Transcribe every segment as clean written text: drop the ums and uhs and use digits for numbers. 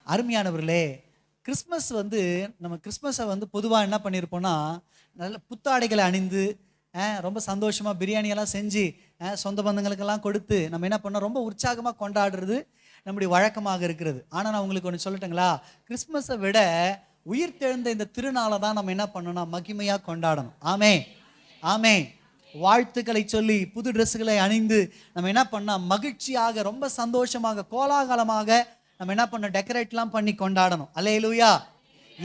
அருமையானவர்களே, கிறிஸ்மஸ் நம்ம கிறிஸ்மஸை பொதுவாக என்ன பண்ணியிருப்போம்னா, நல்ல புத்தாடைகளை அணிந்து ரொம்ப சந்தோஷமாக பிரியாணியெல்லாம் செஞ்சு சொந்த பந்தங்களுக்கெல்லாம் கொடுத்து நம்ம என்ன பண்ணோம், ரொம்ப உற்சாகமாக கொண்டாடுறது நம்முடைய வழக்கமாக இருக்கிறது. ஆனால் நான் உங்களுக்கு ஒன்று சொல்லட்டுங்களா, கிறிஸ்மஸை விட உயிர் தெழுந்த இந்த திருநாளை தான் நம்ம என்ன பண்ணோம்னா மகிமையாக கொண்டாடணும். ஆமே ஆமே. வாழ்த்துக்களை சொல்லி புது ட்ரெஸ்ஸுகளை அணிந்து நம்ம என்ன பண்ணால் மகிழ்ச்சியாக ரொம்ப சந்தோஷமாக கோலாகலமாக நம்ம என்ன பண்ணோம், டெக்கரேட்லாம் பண்ணி கொண்டாடணும். அல்லேலூயா.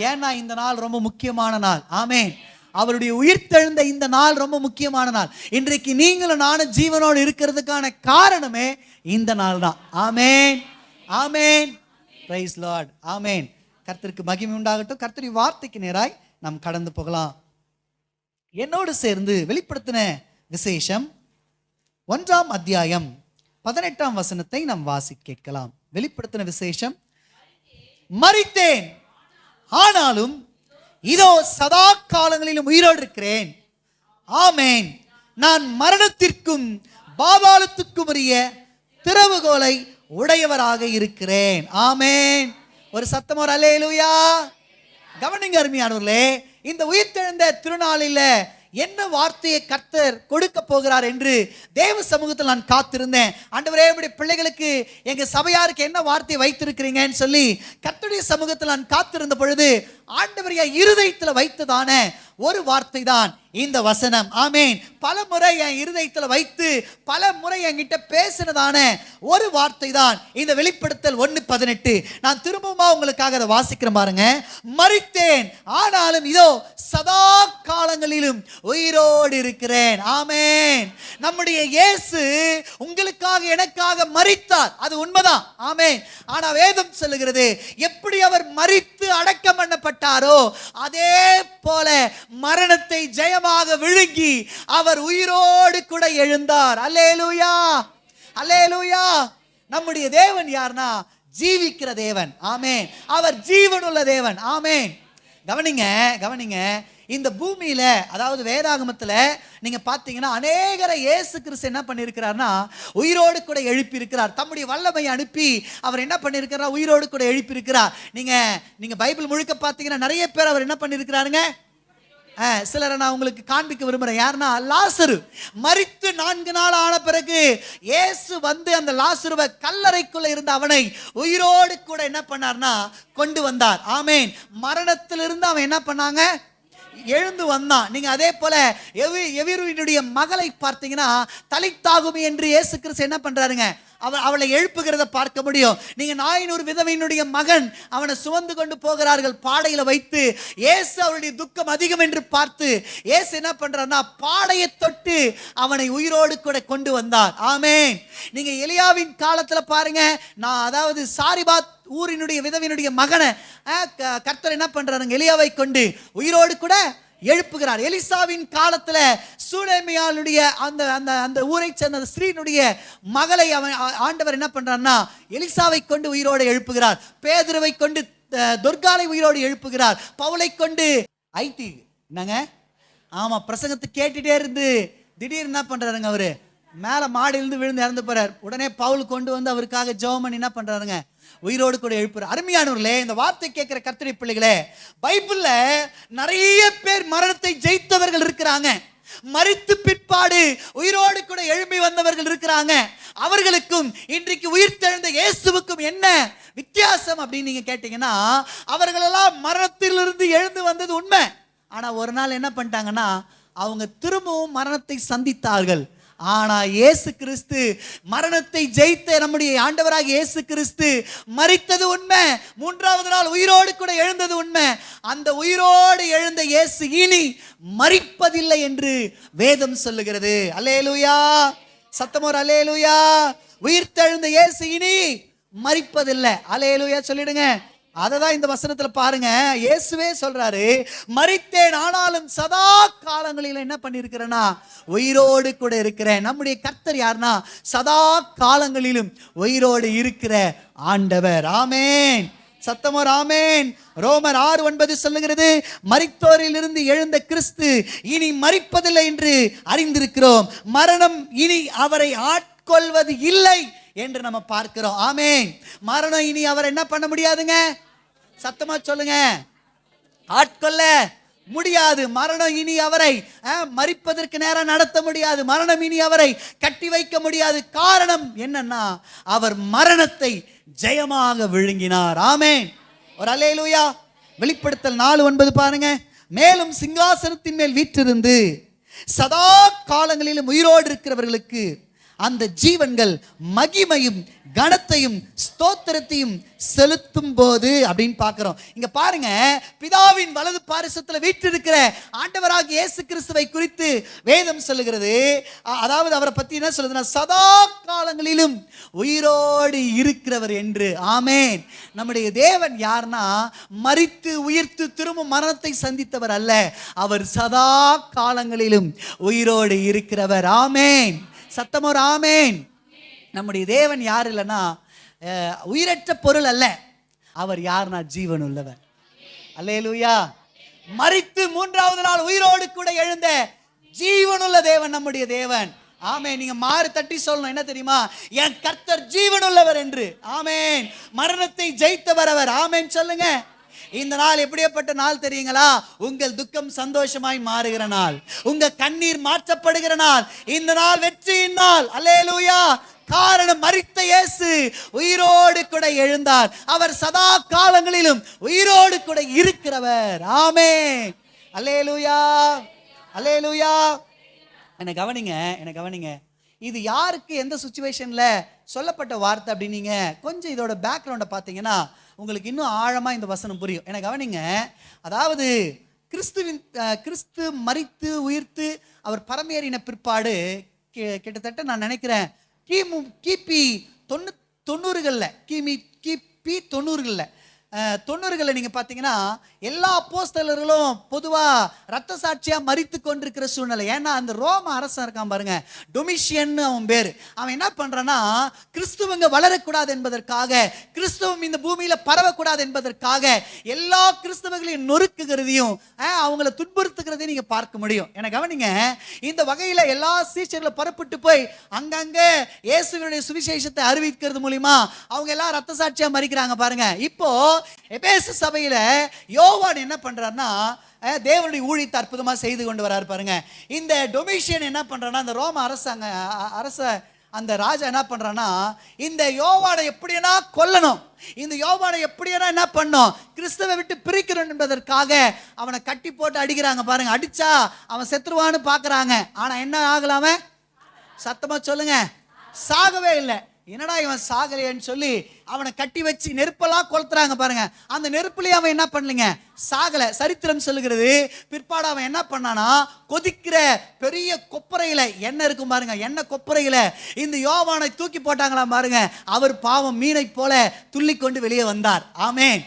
ஏன்னா இந்த நாள் ரொம்ப முக்கியமான நாள். ஆமேன். அவருடைய உயிர்த்தெழுந்த இந்த நாள் ரொம்ப முக்கியமான நாள். இன்றைக்கு நீங்களும் நானும் ஜீவனோடு இருக்கிறதுக்கான காரணமே இந்த நாள் தான். Amen amen. Praise Lord. Amen. கர்த்தருக்கு மகிமை உண்டாகட்டும். கர்த்தருடைய வார்த்தைக்கு நேராய் நாம் கடந்து போகலாம். என்னோடு சேர்ந்து வெளிப்படுத்தின விசேஷம் 1ஆம் அத்தியாயம் 18ஆம் வசனத்தை நாம் வாசி கேட்கலாம். வெளிப்படுத்தின விசேஷம், மரித்தேன் ஆனாலும் இதோ சதா காலங்களிலும் உயிரோடு இருக்கிறேன். ஆமேன். நான் மரணத்திற்கும் பாதாளத்துக்கும் உரிய திறவுகோலை உடையவராக இருக்கிறேன். ஆமேன். ஒரு சத்தம், ஒரு அல்லேலூயா. கவனிங்க அருமையானவர்களே, இந்த உயிர்த்தெழுந்த திருநாளில் என்ன வார்த்தையை கர்த்தர் கொடுக்க போகிறார் என்று தேவ சமூகத்தில் நான் காத்திருந்தேன். ஆண்டவரே, உம்முடைய பிள்ளைகளுக்கு எங்க சபையாருக்கு என்ன வார்த்தையை வைத்திருக்கிறீங்கன்னு சொல்லி கர்த்தருடைய சமூகத்தில் நான் காத்திருந்த பொழுது ஆண்டவர் என் இருதயத்தில் வைத்ததான ஒரு வார்த்தை தான் இந்த வசனம். ஆமேன். பல முறை என் இருதயத்தில் வைத்து பல முறை என்கிட்ட பேசினதான ஒரு வார்த்தை தான் இந்த வெளிப்படுத்தல் 1:18. நான் திரும்பவும் உங்களுக்காக அதை வாசிக்கிறேன் பாருங்க. மரித்தேன் ஆனாலும் இதோ சதா காலங்களிலும் உயிரோடு இருக்கிறேன். ஆமேன். நம்முடைய இயேசு உங்களுக்காக எனக்காக மரித்தார், அது உண்மைதான். ஆமேன். ஆனா வேதம் சொல்லுகிறது, எப்படி அவர் மரித்து அடக்கம் பண்ணப்பட்டாரோ அதே போல மரணத்தை ஜெயமாக விழுங்கி அவர் உயிரோடு கூட எழுந்தார். அல்லேலூயா அல்லேலூயா. நம்முடைய தேவன் யார்னா ஜீவிக்கிற தேவன். ஆமேன். அவர் ஜீவனுள்ள தேவன். ஆமேன். கவனிங்க கவனிங்க. இந்த பூமியில, அதாவது வேதாகமத்துல நீங்க பாத்தீங்கன்னா அநேகரை இயேசு கிறிஸ்து என்ன பண்ணியிருக்கிறார்னா உயிரோடு கூட எழுப்பி இருக்கிறார். தம்முடைய வல்லமையை அனுப்பி அவர் என்ன பண்ணியிருக்கிறார், உயிரோடு கூட எழுப்பி இருக்கிறார். நீங்க பைபிள் முழுக்க பாத்தீங்கன்னா நிறைய பேர் அவர் என்ன பண்ணியிருக்கிறாருங்க. சிலரை நான் உங்களுக்கு காண்பிக்க விரும்புறேன். யாருன்னா லாசரு. மரித்து 4 நாள் ஆன பிறகு இயேசு அந்த லாசருவை கல்லறைக்குள்ள இருந்த அவனை உயிரோடு கூட என்ன பண்ணார்னா கொண்டு வந்தார். ஆமேன். மரணத்திலிருந்து அவன் என்ன பண்ணாங்க, எழுந்து வந்தான். நீங்க அதே போல எவிருவினுடைய மகளை பார்த்தீங்கன்னா தலித்தாகுமி என்று இயேசு கிறிஸ்து என்ன பண்றாருங்க, அவளை எழுப்புகிறத பார்க்க முடியும். நீங்க நாயினூர் விதவையினுடைய மகன், அவனை சுமந்து கொண்டு போகிறார்கள் பாடையில வைத்து. இயேசு அவருடைய துக்கம் அதிகம் என்று பார்த்து இயேசு என்ன பண்றாருன்னா பாடையை தொட்டு அவனை உயிரோடு கூட கொண்டு வந்தார். ஆமேன். நீங்க எலியாவின் காலத்துல பாருங்க, அதாவது சாரிபாத் ஊரினுடைய விதவினுடைய மகனை கர்த்தர் என்ன பண்றாருங்க, எலியாவை கொண்டு உயிரோடு கூட எழுப்புகிறார். எலிசாவின் காலத்துல சூனேமியாளுடைய அந்த ஊரை சேர்ந்த ஸ்ரீனுடைய மகளை ஆண்டவர் என்ன பண்றாருன்னா எலிசாவை கொண்டு உயிரோடு எழுப்புகிறார். பேதுருவை கொண்டு துர்காலை உயிரோடு எழுப்புகிறார். பவுலை கொண்டு என்னங்க, ஆமா, பிரசங்கத்தை கேட்டுட்டே இருந்து திடீர்னு என்ன பண்றாருங்க, அவரு மேல மாடியிலிருந்து விழுந்து இறந்து போறார். உடனே பவுல் கொண்டு வந்து அவருக்காக ஜெபம் பண்ணி என்ன பண்றாருங்க, உயிரோடு கூட எழுப்புறார். அருமையானவர்களே, இந்த வார்த்தை கேட்கிற கர்த்தருடைய பிள்ளைகளே, பைபிள்ல நிறைய பேர் மரணத்தை ஜெயித்தவர்கள் இருக்கிறாங்க. மரித்து பிற்பாடு உயிரோடு கூட எழும்பி வந்தவர்கள் இருக்கிறாங்க. அவர்களுக்கும் இன்றைக்கு உயிர்த்தெழுந்த இயேசுவுக்கும் என்ன வித்தியாசம் அப்படின்னு நீங்க கேட்டீங்கன்னா, அவர்களெல்லாம் மரணத்திலிருந்து எழுந்து வந்தது உண்மை. ஆனா ஒரு நாள் என்ன பண்ணிட்டாங்கன்னா அவங்க திரும்பவும் மரணத்தை சந்தித்தார்கள். ஆனா இயேசு கிறிஸ்து, மரணத்தை ஜெயித்த நம்முடைய ஆண்டவராக இயேசு கிறிஸ்து மரித்தது உண்மை, 3ஆவது நாள் உயிரோடு கூட எழுந்தது உண்மை. அந்த உயிரோடு எழுந்த இயேசு இனி மரிப்பதில்லை என்று வேதம் சொல்லுகிறது. அல்லேலூயா. சத்தமோர் அல்லேலூயா. உயிர்த்தெழுந்த இயேசு இனி மரிப்பதில்லை. அல்லேலூயா சொல்லிடுங்க. அததான் இந்த வசனத்துல பாருங்க, இயேசுவே சொல்றாரு, மரித்தேன் ஆனாலும் சதா காலங்களில் என்ன பண்ணிருக்கிறேன்னா உயிரோடு கூட இருக்கிறேன். நம்முடைய கர்த்தர் யாருன்னா சதா காலங்களிலும் உயிரோடு இருக்கிற ஆண்டவர். ஆமேன். சத்தமோர் ஆமேன். ரோமர் 6:9 சொல்லுகிறது, மரித்தோரில் இருந்து எழுந்த கிறிஸ்து இனி மரிப்பதில்லை என்று அறிந்திருக்கிறோம். மரணம் இனி அவரை ஆட்கொள்வது இல்லை என்று நம்ம பார்க்கிறோம். ஆமென். மரணம் இனி அவர் என்ன பண்ண முடியாதுங்க, சத்தமா சொல்லுங்க, ஆட்கொள்ள முடியாது. மரணம் இனி அவரை மரிப்பதற்கு நேரம் நடத்த முடியாது. மரணம் இனி அவரை கட்டி வைக்க முடியாது. காரணம் என்னன்னா, அவர் மரணத்தை ஜெயமாக விழுங்கினார். ஆமென். ஒரு அல்லேலூயா. வெளிப்படுத்தல் 4:9 பாருங்க. மேலும் சிங்காசனத்தின் மேல் வீற்றிருந்து சதா காலங்களிலும் உயிரோடு இருக்கிறவர்களுக்கு அந்த ஜீவன்கள் மகிமையும் கனத்தையும் ஸ்தோத்திரத்தையும் செலுத்தும் போது அப்படின்னு பார்க்கிறோம். இங்க பாருங்க, பிதாவின் வலது பாரிசத்தில் வீற்றிருக்கிற ஆண்டவராகிய இயேசு கிறிஸ்துவை குறித்து வேதம் சொல்லுகிறது. அதாவது அவரை பத்தி என்ன சொல்லுதுன்னா, சதா காலங்களிலும் உயிரோடு இருக்கிறவர் என்று. ஆமென். நம்முடைய தேவன் யார்னா, மரித்து உயிர்த்து திரும்ப மரணத்தை சந்தித்தவர் அல்ல, அவர் சதா காலங்களிலும் உயிரோடு இருக்கிறவர். ஆமென். சத்தமோர் ஆமென். நம்முடைய தேவன் யார் இல்லைன்னா உயிரற்ற பொருள் அல்ல, அவர் யார்னா ஜீவன் உள்ளவர். அல்லேலூயா. மரித்து 3வது நாள் உயிரோடு கூட எழுந்த ஜீவனுள்ள தேவன் நம்முடைய தேவன். ஆமென். நீங்க மாறு தட்டி சொல்லணும், என்ன தெரியுமா, என் கர்த்தர் ஜீவனுள்ளவர் என்று. ஆமென். மரணத்தை ஜெயித்தவர் அவர். ஆமென் சொல்லுங்க. இந்த நாள் எப்படிப்பட்ட நாள் தெரியுங்களா? உங்கள் துக்கம் சந்தோஷமாய் மாறுகிற நாள், உங்க கண்ணீர் மாற்றப்படுகிற நாள். இந்த நாள் வெற்றியின் நாள். அல்லேலூயா. காரணம், மரித்த இயேசு உயிரோடு கூட எழுந்தார். அவர் சதா காலங்களிலும் உயிரோடு கூட இருக்கிறவர். ஆமென். அல்லேலூயா. அல்லேலூயா. என்ன கவனிங்க. இது யாருக்கு எந்த சிச்சுவேஷன்ல சொல்லப்பட்ட வார்த்தை அப்படின்னு நீங்க கொஞ்சம் இதோட பேக்ரவுண்டை பார்த்தீங்கன்னா உங்களுக்கு இன்னும் ஆழமா இந்த வசனம் புரியும். என்ன கவனிங்க. அதாவது கிறிஸ்து மரித்து உயிர்த்து அவர் பரமேறின பிற்பாடு கிட்டத்தட்ட நான் நினைக்கிறேன் கிபி 90களில் நீங்கள் பார்த்தீங்கன்னா எல்லா அப்போஸ்தலர்களும் பொதுவாக ரத்த சாட்சியாக மரித்து கொண்டிருக்கிற சூழ்நிலை. ஏன்னா அந்த ரோம அரசன் இருக்கான் பாருங்க, டொமிஷியன் அவன் பேர். அவன் என்ன பண்ணுறான்னா, கிறிஸ்துவங்க வளரக்கூடாது என்பதற்காக, கிறிஸ்துவம் இந்த பூமியில் பரவக்கூடாது என்பதற்காக எல்லா கிறிஸ்தவங்களையும் நொறுக்குகிறதையும் அவங்கள துன்புறுத்துகிறதையும் நீங்கள் பார்க்க முடியும். எனக்கு கவனிங்க. இந்த வகையில் எல்லா சீஷர்களும் புறப்பட்டு போய் அங்கங்கே இயேசுவினுடைய சுவிசேஷத்தை அறிவிக்கிறது மூலிமா அவங்க எல்லாம் ரத்த சாட்சியாக மரிக்கிறாங்க பாருங்க. இப்போ எபேசு சபையில யோவான் என்ன பண்றாருன்னா, தேவனுடைய ஊழியத்தை அற்புதமா செய்து கொண்டு வராரு பாருங்க. இந்த டொமிஷியன் என்ன பண்றான்னா, அந்த ரோம அரச அந்த ராஜா என்ன பண்றான்னா, இந்த யோவானை எப்படியா கொல்லணும், இந்த யோவானை எப்படியா என்ன பண்ணும், கிறிஸ்துவை விட்டு பிரிக்கணும் என்பதற்காக அவனை கட்டி போட்டு அடிக்கிறாங்க பாருங்க. அடிச்சா அவன் செத்துருவான்னு பாக்குறாங்க. ஆனா என்ன ஆகலாம, சத்தமா சொல்லுங்க, சாகவே இல்லை. என்னடா இவன் சாகலையன்னு சொல்லி அவனை கட்டி வச்சு நெருப்பெல்லாம் கொளுத்துறாங்க பாருங்க. அந்த நெருப்புலயே அவன் என்ன பண்ணலீங்க, சாகலை. சரித்திரம் சொல்லுகிறது, பிற்பாடு அவன் என்ன பண்ணானா, கொதிக்கிற பெரிய கொப்பரையில எண்ணெய் இருக்கும் பாருங்க, எண்ணெய் கொப்பரையில இந்த யோவானை தூக்கி போட்டாங்களாம் பாருங்க. அவர் பாவம் மீனை போல துள்ளி கொண்டு வெளியே வந்தார். ஆமென்.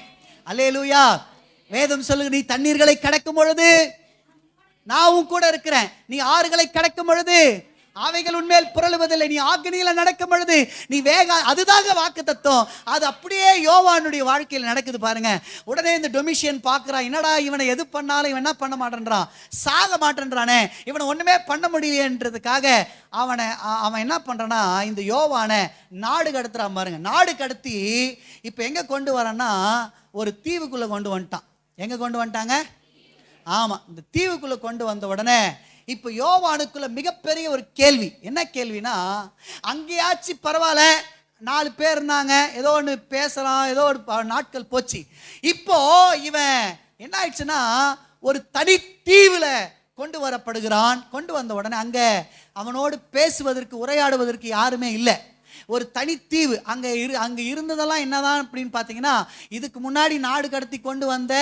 அல்லேலூயா. வேதம் சொல்லுங்க, நீ தண்ணீர்களை கடக்கும் பொழுது நான் கூட இருக்கிறேன், நீ ஆறுகளை கடக்கும் பொழுது அவைகள் உண்மையில் புரளுவதில்லை, நீ ஆக்கினியில நடக்கும் பொழுது நீ வேக. அதுதாங்க வாக்கு தத்துவம். அது அப்படியே யோவானுடைய வாழ்க்கையில் நடக்குது பாருங்க. உடனே இந்த டொமிஷியன் பார்க்கிறான், என்னடா இவனை எது பண்ணாலும் இவன் என்ன பண்ண மாட்டேன்றான், சாக மாட்டேன்றானே, இவனை ஒண்ணுமே பண்ண முடியலன்றதுக்காக அவன் என்ன பண்றான்னா, இந்த யோவானை நாடு கடத்துறான் பாருங்க. நாடு கடத்தி இப்ப எங்க கொண்டு வரான்னா, ஒரு தீவுக்குள்ள கொண்டு வந்துட்டான். எங்க கொண்டு வந்துட்டாங்க? ஆமா, இந்த தீவுக்குள்ள கொண்டு வந்த உடனே இப்போ யோவானுக்குள்ள மிகப்பெரிய ஒரு கேள்வி. என்ன கேள்வினா, அங்கேயாச்சு பரவாயில்ல, 4 பேர் இருந்தாங்க, ஏதோ ஒன்று பேசலாம், ஏதோ ஒரு நாட்கள் போச்சு. இப்போ இவன் என்ன ஆயிடுச்சுன்னா, ஒரு தனி தீவுல கொண்டு வரப்படுகிறான். கொண்டு வந்த உடனே அங்க அவனோடு பேசுவதற்கு உரையாடுவதற்கு யாருமே இல்லை. ஒரு தனித்தீவு. அங்க இருந்ததெல்லாம் என்னதான் அப்படின்னு பார்த்தீங்கன்னா, இதுக்கு முன்னாடி நாடு கடத்தி கொண்டு வந்த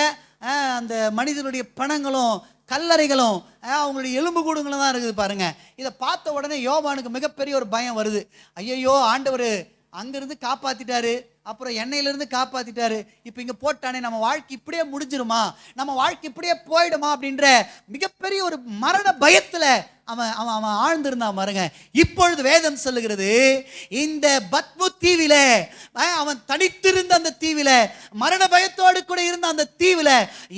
அந்த மனிதனுடைய பணங்களும் கல்லறைகளும் அவங்களுடைய எலும்பு கூடுங்களும் தான் இருக்குது பாருங்க. இதை பார்த்த உடனே யோவானுக்கு மிகப்பெரிய ஒரு பயம் வருது. ஐயோ, ஆண்டவர் அங்கிருந்து காப்பாத்திட்டாரு, அப்புறம் எண்ணெயிலிருந்து காப்பாத்திட்டாரு, இப்போ இங்க போட்டானே, நம்ம வாழ்க்கை இப்படியே முடிஞ்சிருமா, நம்ம வாழ்க்கை இப்படியே போயிடுமா அப்படின்ற மிகப்பெரிய ஒரு மரண பயத்துல அவன் ஆழ்ந்திருந்தான் பாருங்க. இப்பொழுது வேதம் சொல்லுகிறது, இந்த பத்மு தீவில அவன் தனித்திருந்த அந்த தீவில, மரண பயத்தோடு கூட இருந்த அந்த தீவில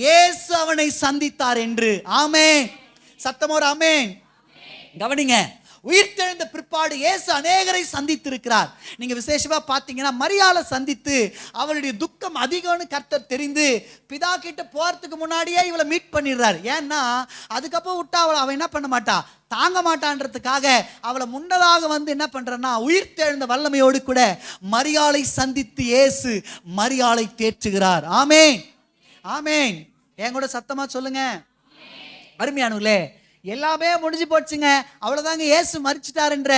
இயேசு அவனை சந்தித்தார் என்று. ஆமென். சத்தமோர் ஆமென். கவனிங்க. உயிர்த்தெழுந்த பிற்பாடு இயேசு அநேகரை சந்தித்திருக்கிறார். நீங்க விசேஷமா பார்த்தீங்கன்னா மரியாளை சந்தித்து அவளுடைய துக்கம் அதிகம்னு கர்த்தர் தெரிந்து பிதா கிட்ட போறதுக்கு முன்னாடியே இவளை மீட் பண்ணிடுறாரு. ஏன்னா அதுக்கப்புறம் விட்டா அவன் என்ன பண்ண மாட்டா, தாங்க மாட்டான்றதுக்காக அவளை முன்னதாக என்ன பண்றன்னா உயிர்த்தெழுந்த வல்லமையோடு கூட மரியாளை சந்தித்து இயேசு மரியாளை தேற்றுகிறார். ஆமேன், ஆமேன். என் கூட சத்தமா சொல்லுங்க. அருமையானவர்களே, எல்லாமே முடிஞ்சு போச்சுங்க, அவ்வளவுதாங்க, இயேசு மரிச்சிட்டாருன்ற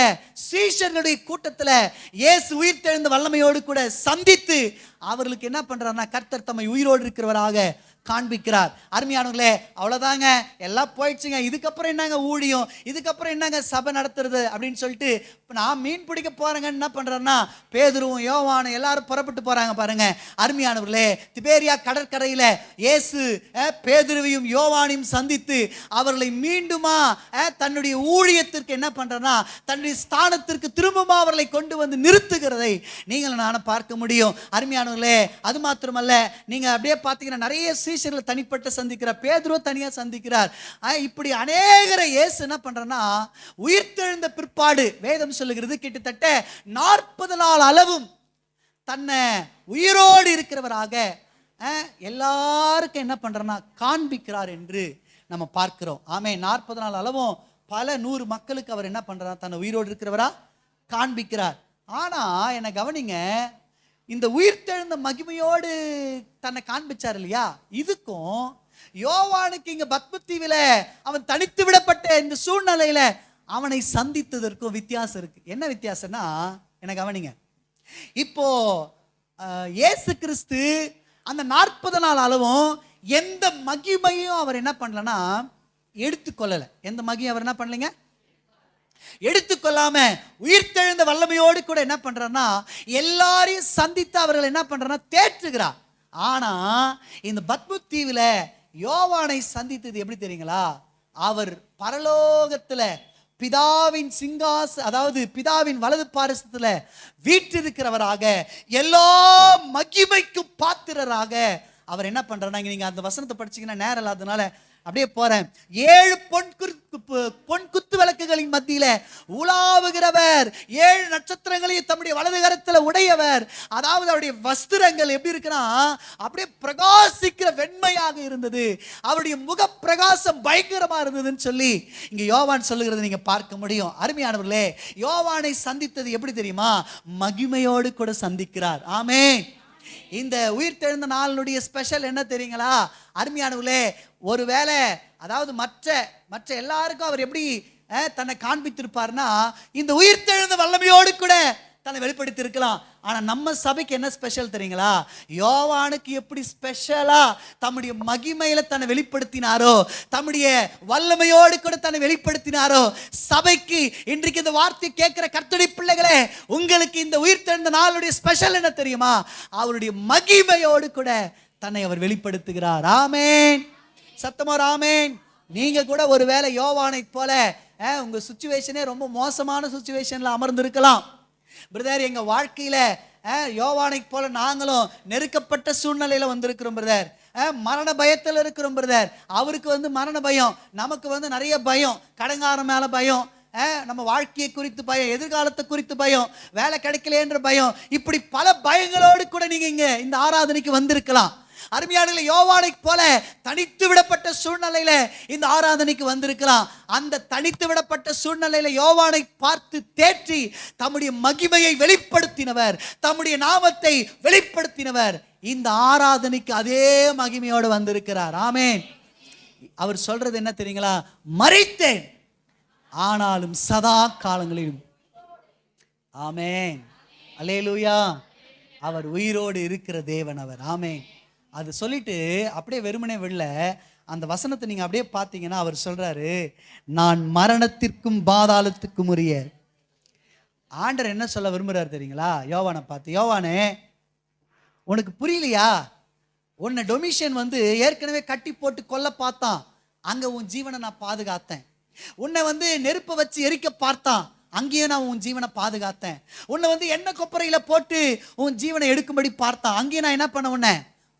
சீஷர்களுடைய கூட்டத்துல இயேசு உயிர்த்தெழுந்த வல்லமையோடு கூட சந்தித்து அவர்களுக்கு என்ன பண்றாருன்னா கர்த்தர் தம்மை உயிரோடு இருக்கிறவராக காண்பிக்கிறார். அருமையானவர்களே, அவ்வளவுதாங்க, எல்லாம் போயிடுச்சுங்க, இதுக்கப்புறம் என்னங்க ஊழியம், இதுக்கப்புறம் என்னங்க சபை நடத்துறது அப்படின்னு சொல்லிட்டு நான் மீன் பிடிக்க போறேங்கன்னு என்ன பண்றேன்னா பேதுருவும் யோவானும் எல்லாரும் புறப்பட்டு போறாங்க பாருங்க. அருமையானவர்களே, திபேரியா கடற்கரையில இயேசு பேதுருவையும் யோவானையும் சந்தித்து அவர்களை மீண்டுமா தன்னுடைய ஊழியத்திற்கு என்ன பண்றனா தன்னுடைய ஸ்தானத்திற்கு திரும்பமா அவர்களை கொண்டு வந்து நிறுத்துகிறதை நீங்கள் நானும் பார்க்க முடியும். அருமையானவர்களே, அது மாத்திரமல்ல, நீங்க அப்படியே பார்த்தீங்கன்னா நிறைய சீஷர்களை தனிப்பட்ட சந்திக்கிறார், பேதுருவை தனியா சந்திக்கிறார். இப்படி அநேகரை இயேசு என்ன பண்றனா உயிர்த்தெழுந்த பிற்பாடு வேதம் சொல்லுகிறது கிட்டத்தட்ட 40 நாள் அளவும் தன்னை உயிரோடு இருக்கிறவராக எல்லாருக்கும் என்ன பண்றனா காண்பிக்கிறார் என்று நம்ம பார்க்கிறோம். ஆமே, 40 நாள் அளவும் பல 100 மக்களுக்கு அவர் என்ன பண்றார், தன்னை உயிரோடு இருக்கிறவரா காண்பிக்கிறார். ஆனா என்ன கவனிங்க, இந்த உயிர்த்தெழுந்த மகிமையோடு தன்னை காண்பிச்சார் இல்லையா, இதுக்கும் யோவானுக்கு இங்க பத்மத்தீவில அவன் தனித்து விடப்பட்ட இந்த சூழ்நிலையில அவனை சந்தித்ததற்கும் வித்தியாசம் இருக்கு. என்ன வித்தியாசம்னா என்ன கவனிங்க, இப்போ இயேசு கிறிஸ்து அந்த 40 நாள் அளவும் எந்த மகிமையும் அவர் என்ன பண்ணலன்னா எடுத்துக்கொள்ளல. எந்த மகிமையும் அவர் என்ன பண்ணலைங்க எடுத்துக்கொள்ளாம உயிர்த்தெழுந்த வல்லமையோடு கூட என்ன பண்றாருன்னா எல்லாரையும் சந்தித்து அவர்கள் என்ன பண்றாருன்னா தேற்றுகிறார். ஆனா இந்த பத்மத்தீவுல யோவானை சந்தித்தது எப்படி தெரியுங்களா, அவர் பரலோகத்துல பிதாவின் அதாவது பிதாவின் வலது பாரிசத்துல வீற்றிருக்கிறவராக எல்லா மகிமைக்கும் பாத்திரராக அவர் என்ன பண்றாருன்னா, நீங்க அந்த வசனத்தை படிச்சீங்கன்னா நேரம் இல்லாதனால அப்படியே போறேன். 7 பொன் குத்து விளக்குகளின் மத்தியில உலாவுகிறவர், 7 நட்சத்திரங்களையும் தம்முடைய வலது கரத்துல உடையவர். அதாவது அவருடைய வஸ்திரங்கள் எப்படி இருக்குன்னா அப்படியே பிரகாசிக்கிற வெண்மையாக இருந்தது, அவருடைய முக பிரகாசம் பயங்கரமா இருந்ததுன்னு சொல்லி இங்க யோவான் சொல்லுகிறது நீங்க பார்க்க முடியும். அருமையானவர்களே, யோவானை சந்தித்தது எப்படி தெரியுமா, மகிமையோடு கூட சந்திக்கிறார். ஆமென். இந்த உயிர்த்தெழுந்த நாளுடைய ஸ்பெஷல் என்ன தெரியுங்களா அருமையானவர்களே, ஒருவேளை அதாவது மற்ற எல்லாருக்கும் அவர் எப்படி தன்னை காண்பித்திருப்பார்னா இந்த உயிர்த்தெழுந்த வல்லமையோடு கூட தன்னை வெளிப்படுத்தி இருக்கலாம். ஆனா நம்ம சபைக்கு என்ன ஸ்பெஷல் தெரியுங்களா, யோவானுக்கு எப்படி ஸ்பெஷலா தம்முடைய மகிமையில தன்னை வெளிப்படுத்தினாரோ, தம்முடைய வல்லமையோடு கூட தன்னை வெளிப்படுத்தினாரோ, சபைக்கு இன்றைக்கு இந்த வார்த்தை கேட்கிற கர்த்தருடைய பிள்ளைகளே, உங்களுக்கு இந்த உயிர்த்தெழுந்த நாளுடைய ஸ்பெஷல் என்ன தெரியுமா, அவருடைய மகிமையோடு கூட தன்னை அவர் வெளிப்படுத்துகிறார். ஆமென். சத்தமா ஆமென். நீங்க கூட ஒருவேளை யோவானை போல உங்க சிச்சுவேஷனே ரொம்ப மோசமான சிச்சுவேஷன்ல அமர்ந்திருக்கலாம். பிரதர், எங்க வாழ்க்கையில யோவானை போல நாங்களும் நெருக்கப்பட்ட சூழ்நிலையில வந்திருக்கிறோம் பிரதர், மரண பயத்தில் இருக்கிறோம் பிரதர். அவருக்கு மரண பயம், நமக்கு நிறைய பயம், கடங்காரம் மேல பயம், நம்ம வாழ்க்கையை குறித்து பயம், எதிர்காலத்தை குறித்து பயம், வேலை கிடைக்கலன்ற பயம், இப்படி பல பயங்களோடு கூட நீங்க இங்க இந்த ஆராதனைக்கு வந்திருக்கலாம். அருமையானவர்களே, யோவானை போல தனித்து விடப்பட்ட சூழ்நிலையில இந்த ஆராதனைக்கு வந்திருக்கலாம். அந்த தனித்து விடப்பட்ட சூழ்நிலையில யோவானை பார்த்து தேற்றி தம்முடைய மகிமையை வெளிப்படுத்தினவர், தம்முடைய நாமத்தை வெளிப்படுத்தினவர் இந்த ஆராதனைக்கு அதே மகிமையோடு வந்திருக்கிறார். ஆமென். அவர் சொல்றது என்ன தெரியுங்களா, மரித்தேன் ஆனாலும் சதா காலங்களிலும். ஆமென். அல்லேலூயா. அவர் உயிரோடு இருக்கிற தேவன் அவர். ஆமென். அது சொல்லிட்டு அப்படியே வெறுமனே விடல, அந்த வசனத்தை நீங்க அப்படியே பார்த்தீங்கன்னா அவர் சொல்றாரு, நான் மரணத்திற்கும் பாதாளத்துக்கும் உரிய. ஆண்டவர் என்ன சொல்ல விரும்புறாரு தெரியுங்களா யோவானை பார்த்து, யோவானே உனக்கு புரியலையா, உன்னை டொமிஷன் ஏற்கனவே கட்டி போட்டு கொல்ல பார்த்தான், அங்க உன் ஜீவனை நான் பாதுகாத்தேன். உன்னை நெருப்பை வச்சு எரிக்க பார்த்தான், அங்கேயே நான் உன் ஜீவனை பாதுகாத்தேன். உன்னை எண்ணெய் கொப்பரையில போட்டு உன் ஜீவனை எடுக்கும்படி பார்த்தான், அங்கேயே நான் என்ன பண்ண உன்னை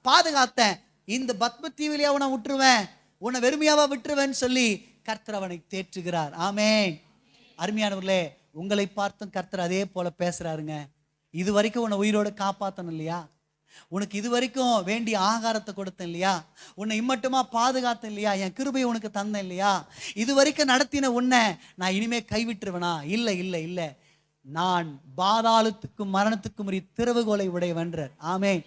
பாதுகாத்தேன். இந்த பத்மத்தீவிலே அவனை விட்டுருவேன், உன்னை வெறுமையாவா விட்டுருவேன்னு சொல்லி கர்த்தர் அவனை தேற்றுகிறார். ஆமென். அருமையானவர்களே, உங்களை பார்த்தும் கர்த்தர் அதே போல பேசுறாருங்க. இது வரைக்கும் உன்னை உயிரோடு காப்பாற்றணும் இல்லையா? உனக்கு இது வரைக்கும் வேண்டிய ஆகாரத்தை கொடுத்தேன் இல்லையா? உன்னை இம்மட்டுமா பாதுகாத்தேன் இல்லையா? என் கிருபையை உனக்கு தந்தேன் இல்லையா? இது வரைக்கும் நடத்தின உன்னை நான் இனிமே கைவிட்டுருவேனா? இல்லை இல்லை இல்லை, நான் பாதாளத்துக்கும் மரணத்துக்கும் திறவுகோலை உடையவன்றார். ஆமென்.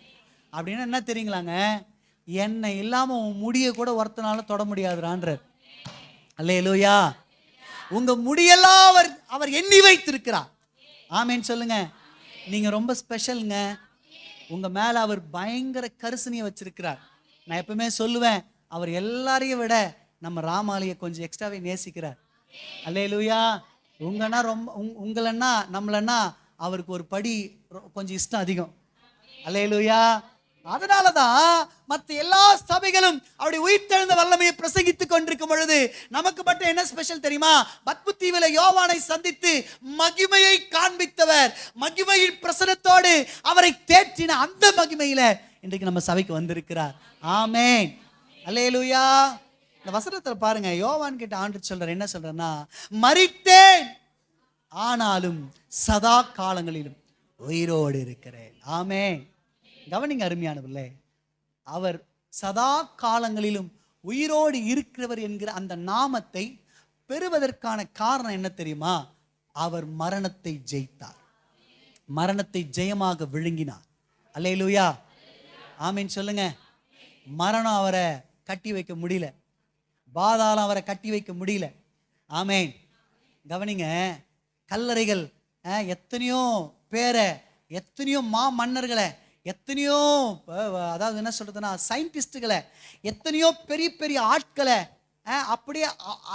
அப்படின்னா என்ன தெரியுங்களாங்க? என்னை இல்லாம உன் முடிய கூட ஒருத்தனால தொட முடியாதுறான்றார். அல்லேலூயா. உங்க முடியெல்லாம் அவர் எண்ணி வைத்திருக்கிறார். ஆமென் சொல்லுங்க. நீங்க ரொம்ப ஸ்பெஷல்ங்க. உங்க மேல அவர் பயங்கர கரிசனையை வச்சிருக்கிறார். நான் எப்பவுமே சொல்லுவேன், அவர் எல்லாரையும் விட நம்ம ராமாலியை கொஞ்சம் எக்ஸ்ட்ராவே நேசிக்கிறார். அல்லேலூயா. உங்கன்னா ரொம்ப உங்களன்னா நம்மளன்னா அவருக்கு ஒரு படி கொஞ்சம் இஷ்டம் அதிகம். அல்லேலூயா. அதனாலதான் மற்ற எல்லா சபைகளும் அவருடைய உயிர்த்தெழுந்த வல்லமையை பிரசங்கித்துக் கொண்டிருக்கும் பொழுது நமக்கு மட்டும் என்ன ஸ்பெஷல் தெரியுமா? பத்மு தீவில யோவானை சந்தித்து மகிமையை காண்பித்தவர், மகிமையின் பிரசனத்தோடு அவரை தேற்றின அந்த மகிமையில இன்றைக்கு நம்ம சபைக்கு வந்திருக்கிறார். ஆமென். அல்லேலூயா. இந்த வசனத்துல பாருங்க, யோவான் கிட்ட ஆண்டு சொல்றார், என்ன சொல்றன்னா, மரித்தேன் ஆனாலும் சதா காலங்களிலும் உயிரோடு இருக்கிறேன். ஆமென். கவனிங்க அருமையானவர்களே, அவர் சதா காலங்களிலும் உயிரோடு இருக்கிறவர் என்கிற அந்த நாமத்தை பெறுவதற்கான காரணம் என்ன தெரியுமா? அவர் மரணத்தை ஜெயித்தார், மரணத்தை ஜெயமாக விழுங்கினார். அல்லேலூயா. ஆமீன் சொல்லுங்க. மரணம் அவரை கட்டி வைக்க முடியல, பாதாளம் அவரை கட்டி வைக்க முடியல. ஆமேன். கவனிங்க, கல்லறைகள் எத்தனையோ பேரை, எத்தனையோ மன்னர்களை, எத்தனையோ அதாவது என்ன சொல்றதுன்னா சயின்டிஸ்டுகளை, எத்தனையோ பெரிய பெரிய ஆட்களை அப்படியே,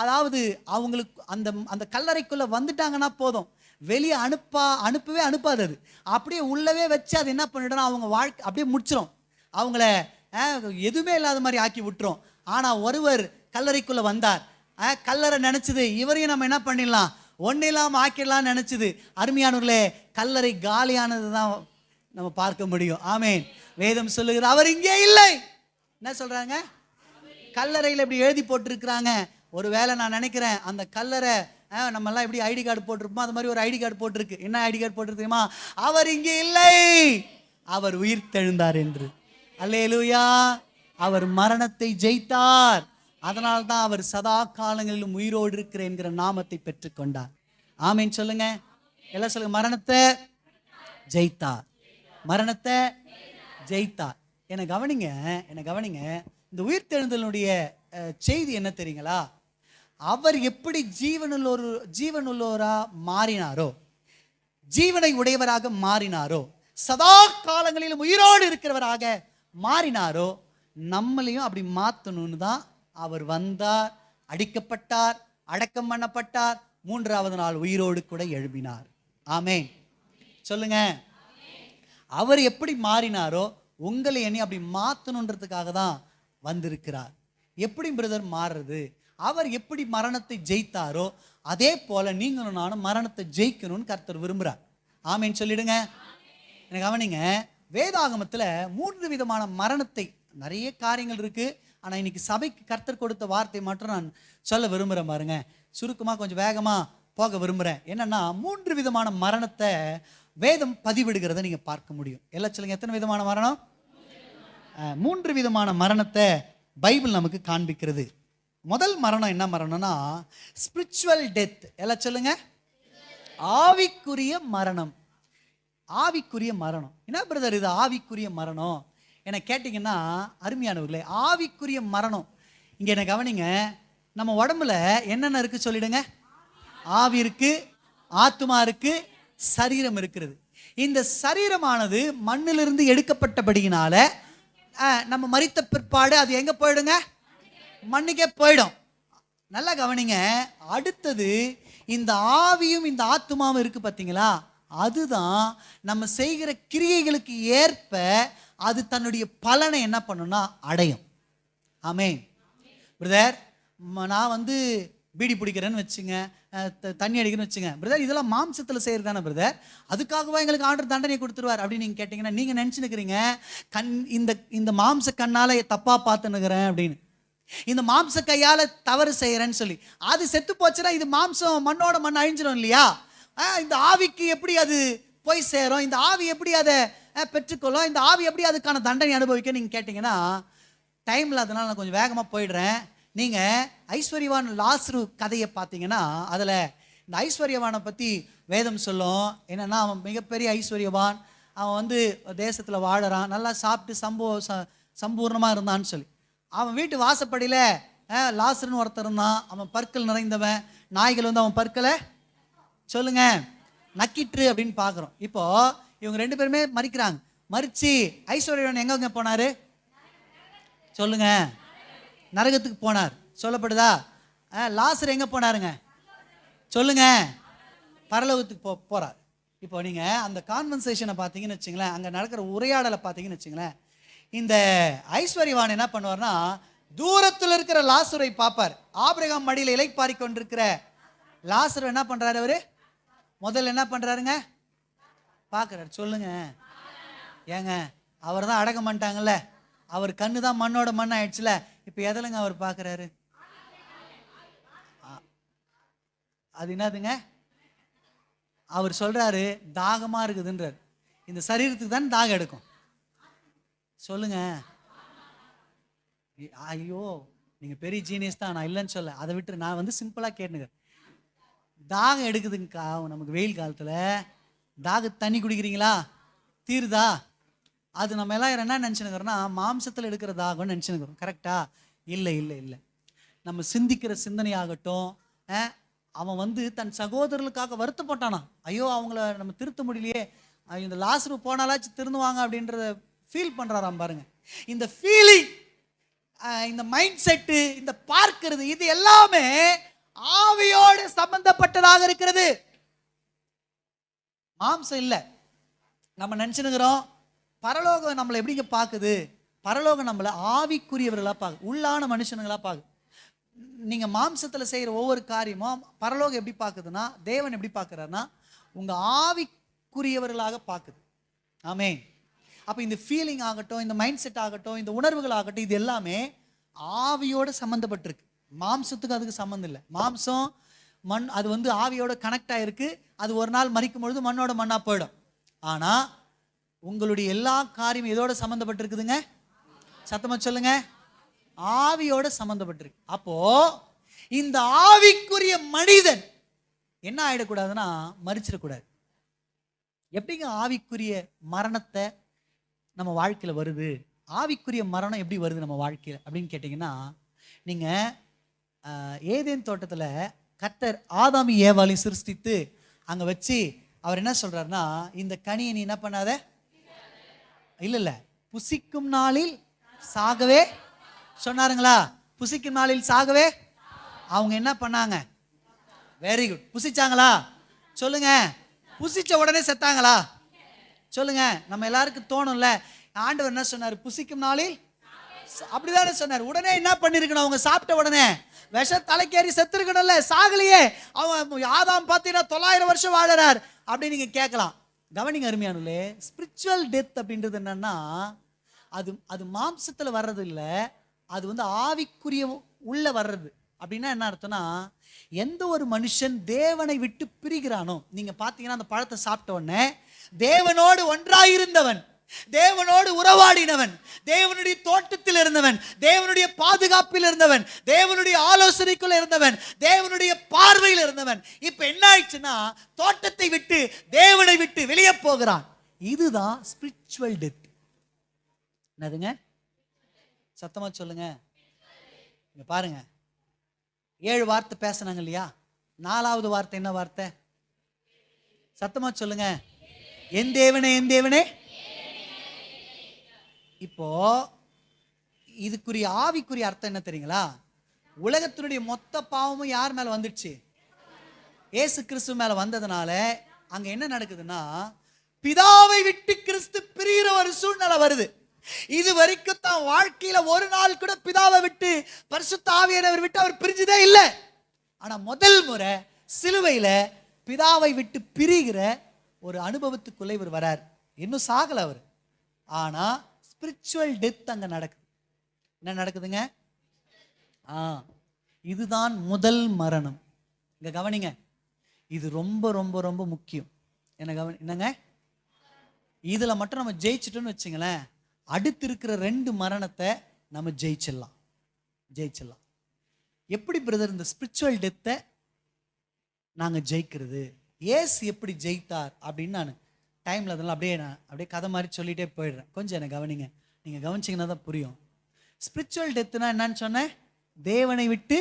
அதாவது அவங்களுக்கு அந்த அந்த கல்லறைக்குள்ள வந்துட்டாங்கன்னா போதும், வெளியே அனுப்பவே அனுப்பாது. அது அப்படியே உள்ளவே வச்சு அது என்ன பண்ணிடும், அவங்க வாழ்க்கை அப்படியே முடிச்சிடும், அவங்கள எதுவுமே இல்லாத மாதிரி ஆக்கி விட்டுரும். ஆனா ஒருவர் கல்லறைக்குள்ள வந்தார். கல்லறை நினைச்சது இவரையும் நம்ம என்ன பண்ணிடலாம், ஒன்னும் இல்லாம ஆக்கிடலாம் நினைச்சது. அருமையானவர்களே, கல்லறை காலியானது தான் நம்ம பார்க்க முடியும். ஆமேன். வேதம் சொல்லுகிற அவர் இங்கே இல்லை. என்ன சொல்றாங்க? கல்லறையில் இப்படி எழுதி போட்டிருக்கிறாங்க. ஒருவேளை நான் நினைக்கிறேன் அந்த கல்லறை நம்ம எல்லாம் எப்படி ஐடி கார்டு போட்டிருப்போம், அது மாதிரி ஒரு ஐடி கார்டு போட்டிருக்கு. என்ன ஐடி கார்டு போட்டிருக்குமா? அவர் இங்கே இல்லை, அவர் உயிர் தெழுந்தார் என்று. அல்லேலூயா. அவர் மரணத்தை ஜெயித்தார். அதனால்தான் அவர் சதா காலங்களிலும் உயிரோடு இருக்கிற என்கிற நாமத்தை பெற்றுக்கொண்டார். ஆமேன் சொல்லுங்க. எல்லாம் சொல்லுங்க. மரணத்தை ஜெயித்தார், மரணத்தை ஜெயித்தார். என்னை கவனிங்க, என்னை கவனிங்க. இந்த உயிர்த்தெழுந்தலுடைய செய்தி என்ன தெரியுங்களா? அவர் எப்படி ஜீவனுள்ளோரா மாறினாரோ, ஜீவனை உடையவராக மாறினாரோ, சதா காலங்களிலும் உயிரோடு இருக்கிறவராக மாறினாரோ, நம்மளையும் அப்படி மாற்றணும்னு தான் அவர் வந்தார், அடிக்கப்பட்டார், அடக்கம் பண்ணப்பட்டார், மூன்றாவது நாள் உயிரோடு கூட எழுப்பினார். ஆமேன் சொல்லுங்க. அவர் எப்படி மாறினாரோ உங்களை என்னை அப்படி மாற்றணுன்றதுக்காக தான் வந்திருக்கிறார். எப்படி பிரதர் மாறுறது? அவர் எப்படி மரணத்தை ஜெயித்தாரோ அதே போல நீங்களும் நானும் மரணத்தை ஜெயிக்கணும்னு கர்த்தர் விரும்புகிறார். ஆமேன்னு சொல்லிடுங்க. எனக்கு கவனிங்க, வேதாகமத்தில் 3 விதமான மரணத்தை, நிறைய காரியங்கள் இருக்கு. ஆனால் இன்னைக்கு சபைக்கு கர்த்தர் கொடுத்த வார்த்தை மட்டும் நான் சொல்ல விரும்புகிறேன். பாருங்க, சுருக்கமாக கொஞ்சம் வேகமாக போக விரும்புகிறேன். என்னன்னா 3 விதமான மரணத்தை வேதம் பதிவிடுகிறத நீங்க பார்க்க முடியும். எல்லாம் சொல்லுங்க, எத்தனை விதமான மரணம்? 3 விதமான மரணத்தை பைபிள் நமக்கு காண்பிக்கிறது. முதல் மரணம் என்ன மரணம்னா ஸ்பிரிச்சுவல் டெத். எல்லாம் சொல்லுங்க, ஆவிக்குரிய மரணம். ஆவிக்குரிய மரணம். என்ன பிரதர் இது ஆவிக்குரிய மரணம் என கேட்டீங்கன்னா, அருமையானவர்களே, ஆவிக்குரிய மரணம் இங்க என்ன கவனிங்க. நம்ம உடம்புல என்னென்ன இருக்கு சொல்லிடுங்க. ஆவி இருக்கு, ஆத்துமா இருக்கு, சரீரம் இருக்கிறது. இந்த சரீரமானது மண்ணிலிருந்து எடுக்கப்பட்டபடியினால நம்ம மரித்த பிற்பாடு அது எங்க போயிடுங்க? மண்ணுக்கே போயிடும். நல்லா கவனிங்க. அடுத்தது இந்த ஆவியும் இந்த ஆத்துமாவும் இருக்கு பார்த்தீங்களா, அதுதான் நம்ம செய்கிற கிரியைகளுக்கு ஏற்ப அது தன்னுடைய பலனை என்ன பண்ணும்னா அடையும். ஆமென் பிரதர். நான் பீடி பிடிக்கிறேன்னு வச்சுங்க, தண்ணி அடிக்கிறேன்னு வச்சுங்க பிரதர், இதெல்லாம் மாம்சத்தில் செய்கிறது தானே பிரதர், அதுக்காகவா எங்களுக்கு ஆண்டவர் தண்டனை கொடுத்துருவார் அப்படின்னு நீங்கள் கேட்டிங்கன்னா, நீங்கள் நினச்சினுக்கிறீங்க இந்த மாம்ச கண்ணால் தப்பாக பார்த்துன்னுக்கிறேன் அப்படின்னு. இந்த மாம்ச கையால் தவறு செய்கிறேன்னு சொல்லி. அது செத்து போச்சுன்னா இது மாம்சம் மண்ணோட மண் அழிஞ்சிடும் இல்லையா? இந்த ஆவிக்கு எப்படி அது போய் சேரும்? இந்த ஆவி எப்படி அதை பெற்றுக்கொள்ளும்? இந்த ஆவி எப்படி அதுக்கான தண்டனை அனுபவிக்க நீங்கள் கேட்டிங்கன்னா டைம் இல்லாதனால நான் கொஞ்சம் வேகமாக போயிடுறேன். நீங்கள் ஐஸ்வர்யவான் லாசரு கதையை பார்த்தீங்கன்னா அதில் இந்த ஐஸ்வர்யவானை பற்றி வேதம் சொல்லும். என்னென்னா அவன் மிகப்பெரிய ஐஸ்வர்யவான், அவன் வந்து தேசத்தில் வாழறான், நல்லா சாப்பிட்டு சம்பூர்ணமாக இருந்தான்னு சொல்லி. அவன் வீட்டு வாசப்படியில் லாசருன்னு ஒருத்தர் இருந்தான். அவன் பற்கள் நிறைந்தவன். நாய்கள் வந்து அவன் பற்களை சொல்லுங்க நக்கிட்டு அப்படின்னு பார்க்குறோம். இப்போது இவங்க 2 பேருமே மறிக்கிறாங்க. மறித்து ஐஸ்வர்யவான் எங்கே போனார் சொல்லுங்க? நரகத்துக்கு போனார் சொல்லப்படுதா? லாசர் எங்கே போனாருங்க சொல்லுங்க? பரலோகத்துக்கு போகிறார். இப்போ நீங்கள் அந்த கான்வர்சேஷனை பார்த்தீங்கன்னு வச்சுங்களேன், அங்கே நடக்கிற உரையாடலை பார்த்தீங்கன்னு வச்சுங்களேன், இந்த ஐஸ்வர்யவான் என்ன பண்ணுவார்னா தூரத்தில் இருக்கிற லாசரை பார்ப்பார். ஆபிரகாம் மடியில் இலைப்பாரி கொண்டிருக்கிற லாசர் என்ன பண்ணுறாரு? அவர் முதல்ல என்ன பண்ணுறாருங்க? பார்க்குறாரு. சொல்லுங்க ஏங்க, அவர் தான் அடக்கம் பண்ணிட்டாங்கல்ல, அவர் கண்ணு தான் மண்ணோட மண் ஆயிடுச்சுல, இப்போ எதிலங்க அவர் பார்க்குறாரு? அது என்னதுங்க? அவர் சொல்கிறாரு தாகமாக இருக்குதுன்றார். இந்த சரீரத்துக்கு தான் தாகம் எடுக்கும் சொல்லுங்க. ஐயோ நீங்கள் பெரிய ஜீனியஸ் தான், நான் இல்லைன்னு சொல்ல, அதை விட்டு நான் வந்து சிம்பிளாக கேட்டுங்க. தாகம் எடுக்குதுங்கக்கா நமக்கு வெயில் காலத்தில். தண்ணி குடிக்கிறீங்களா? தீருதா? அது நம்ம எல்லாம் என்ன நினச்சினுக்கிறோன்னா மாம்சத்தில் எடுக்கிற தாகம்னு நினச்சினுக்கிறோம். கரெக்டா? இல்லை இல்லை இல்லை. நம்ம சிந்திக்கிற சிந்தனையாகட்டும், அவன் வந்து தன் சகோதரர்களுக்காக வருத்தப்பட்டானா, ஐயோ அவங்கள நம்ம திருத்த முடியலையே, இந்த லாசரு போனாலாச்சும் திருந்துவாங்க அப்படின்றத ஃபீல் பண்ணுறாராம் பாருங்க. இந்த ஃபீலிங், இந்த மைண்ட் செட்டு, இந்த பார்க்கிறது, இது எல்லாமே ஆவியோடு சம்பந்தப்பட்டதாக இருக்கிறது. மாம்சம் இல்லை. நம்ம நினச்சினுக்கிறோம் பரலோகம் நம்மளை எப்படிங்க பார்க்குது? பரலோகம் நம்மளை ஆவிக்குரியவர்களாக பார்க்குது, உள்ளான மனுஷனுங்களாக பார்க்குது. நீங்கள் மாம்சத்தில் செய்கிற ஒவ்வொரு காரியமும் பரலோகம் எப்படி பார்க்குதுன்னா, தேவன் எப்படி பார்க்குறாருன்னா உங்கள் ஆவிக்குரியவர்களாக பார்க்குது. ஆமென். அப்போ இந்த ஃபீலிங் ஆகட்டும், இந்த மைண்ட் செட் ஆகட்டும், இந்த உணர்வுகள் ஆகட்டும், இது எல்லாமே ஆவியோடு சம்மந்தப்பட்டிருக்கு. மாம்சத்துக்கு அதுக்கு சம்மந்தம் இல்லை. மாம்சம் மண், அது வந்து ஆவியோட கனெக்ட் ஆகிருக்கு. அது ஒரு நாள் மறிக்கும் பொழுது மண்ணோட மண்ணாக போயிடும். ஆனால் உங்களுடைய எல்லா காரியமும் எதோட சம்மந்தப்பட்டிருக்குதுங்க? சத்தமாக சொல்லுங்க. ஆவியோட சம்மந்தப்பட்டிருக்கு. அப்போ இந்த ஆவிக்குரிய மனிதன் என்ன ஆயிடக்கூடாதுன்னா மறிச்சிடக்கூடாது. எப்படிங்க ஆவிக்குரிய மரணத்தை நம்ம வாழ்க்கையில் வருது? ஆவிக்குரிய மரணம் எப்படி வருது நம்ம வாழ்க்கையில் அப்படின்னு கேட்டிங்கன்னா, நீங்கள் ஏதேன் தோட்டத்தில் கர்த்தர் ஆதாமி ஏவாளையும் சிருஷ்டித்து அங்கே வச்சு அவர் என்ன சொல்கிறாருன்னா, இந்த கனியை நீ என்ன பண்ணாத, இல்லை புசிக்கும் நாளில் சாகவே சொன்னாருங்களா? புசிக்கும் நாளில் சாகவே. அவங்க என்ன பண்ணாங்க? Very good. புசிச்சாங்களா சொல்லுங்க? புசிச்ச உடனே செத்தாங்களா சொல்லுங்க? நம்ம எல்லாருக்கும் தோணும்ல, ஆண்டவர் என்ன சொன்னார்? புசிக்கும் நாளில் அப்படிதானே சொன்னார். உடனே என்ன பண்ணிருக்கணும்? அவங்க சாப்பிட்ட உடனே விஷ தலைக்கேறி செத்துருக்கணும்ல, சாகலையே. அவன் ஆதாம் பார்த்தீங்கன்னா 900 வருஷம் வாழறார் அப்படின்னு நீங்க கேட்கலாம். கவனிங்க அருமையானுலே, ஸ்பிரிச்சுவல் டெத் அப்படின்றது என்னன்னா அது மாம்சத்தில் வர்றது இல்லை, அது வந்து ஆவிக்குரிய உள்ள வர்றது. அப்படின்னா என்ன அர்த்தம்னா, எந்த ஒரு மனுஷன் தேவனை விட்டு பிரிகிறானோ, நீங்க பார்த்தீங்கன்னா அந்த பழத்தை சாப்பிட்ட உடனே தேவனோடு ஒன்றாயிருந்தவன், தேவனோடு உறவாடினவன், தேவனுடைய தோட்டத்தில் இருந்தவன், தேவனுடைய பாதுகாப்பில் இருந்தவன், தேவனுடைய ஆலோசனைக்குள்ள இருந்தவன், தேவனுடைய பார்வையில் இருந்தவன், இப்ப என்ன ஆயிடுச்சுன்னா தோட்டத்தை விட்டு தேவனை விட்டு வெளியே போகிறான். இதுதான் ஸ்பிரிச்சுவல் டெத். என்னதுங்க? சத்தமா சொல்லுங்க. இங்க பாருங்க, 7 வார்த்தை பேசினாங்க இல்லையா? 4வது வார்த்தை என்ன வார்த்தை? சத்தமா சொல்லுங்க. என் தேவனே என் தேவனே. இப்போ இதுக்குரிய ஆவிக்குரிய அர்த்தம் என்ன தெரியுங்களா? உலகத்தினுடைய மொத்த பாவமும் யார் மேல வந்துடுச்சு? இயேசு கிறிஸ்து மேல வந்ததுனால அங்க என்ன நடக்குதுன்னா, பிதாவை விட்டு கிறிஸ்து பிரிகிற ஒரு சூழ்நிலை வருது. இது வரைக்கும் தான் வாழ்க்கையில ஒரு நாள் கூட பிதாவை விட்டு, பரிசுத்த ஆவியானவர் விட்டு அவர் பிரிஞ்சதே இல்லை. ஆனா முதல் முறை சிலுவையில பிதாவை விட்டு பிரிகிற ஒரு அனுபவத்துக்குள்ள இவர் வரார். இன்னும் சாகல அவர், ஆனா ஸ்பிரிச்சுவல் டெத் அங்க நடக்குது. என்ன நடக்குதுங்க? ஆ இதுதான் முதல் மரணம். இங்க கவனிங்க, இது ரொம்ப ரொம்ப ரொம்ப முக்கியம். என்னங்க, இதுல மட்டும் நம்ம ஜெயிச்சிட்டோம்னு வச்சுங்களேன், அடுத்து இருக்கிற 2 மரணத்தை நம்ம ஜெயிச்சிடலாம். எப்படி பிரதர் இந்த ஸ்பிரிச்சுவல் டெத்தை நாங்க ஜெயிக்கிறது, ஏசு எப்படி ஜெயித்தார் அப்படின்னு நான் டைம்ல அதெல்லாம் அப்படியே கதை மாதிரி சொல்லிட்டே போயிடுறேன். கொஞ்சம் என்ன கவனிங்க, நீங்க கவனிச்சிங்கன்னா தான் புரியும். ஸ்பிரிச்சுவல் டெத்துனா என்னன்னு சொன்னேன், தேவனை விட்டு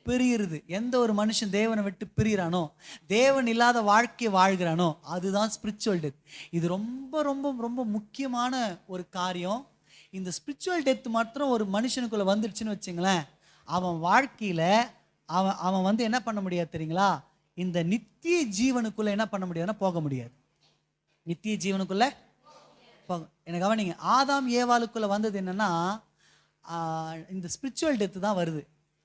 பிரியிறது. எந்த ஒரு மனுஷன் தேவனை விட்டு பிரியிறானோ, தேவன் இல்லாத வாழ்க்கையை வாழ்கிறானோ, அதுதான் ஸ்பிரிச்சுவல் டெத். இது ரொம்ப ரொம்ப ரொம்ப முக்கியமான ஒரு காரியம். இந்த ஸ்பிரிச்சுவல் டெத் மாத்திரம் ஒரு மனுஷனுக்குள்ள வந்துடுச்சுன்னு வச்சுங்களேன், அவன் வாழ்க்கையில அவன் வந்து என்ன பண்ண முடியாது தெரியுங்களா, இந்த நித்திய ஜீவனுக்குள்ள என்ன பண்ண முடியாதுன்னா போக முடியாது. நித்திய ஜீவனுக்குள்ள எனக்கு கவனிங்க, ஆதாம் ஏவாளுக்குள்ள வந்தது என்னன்னா இந்த ஸ்பிரிச்சுவல் டெத்து தான் வருது.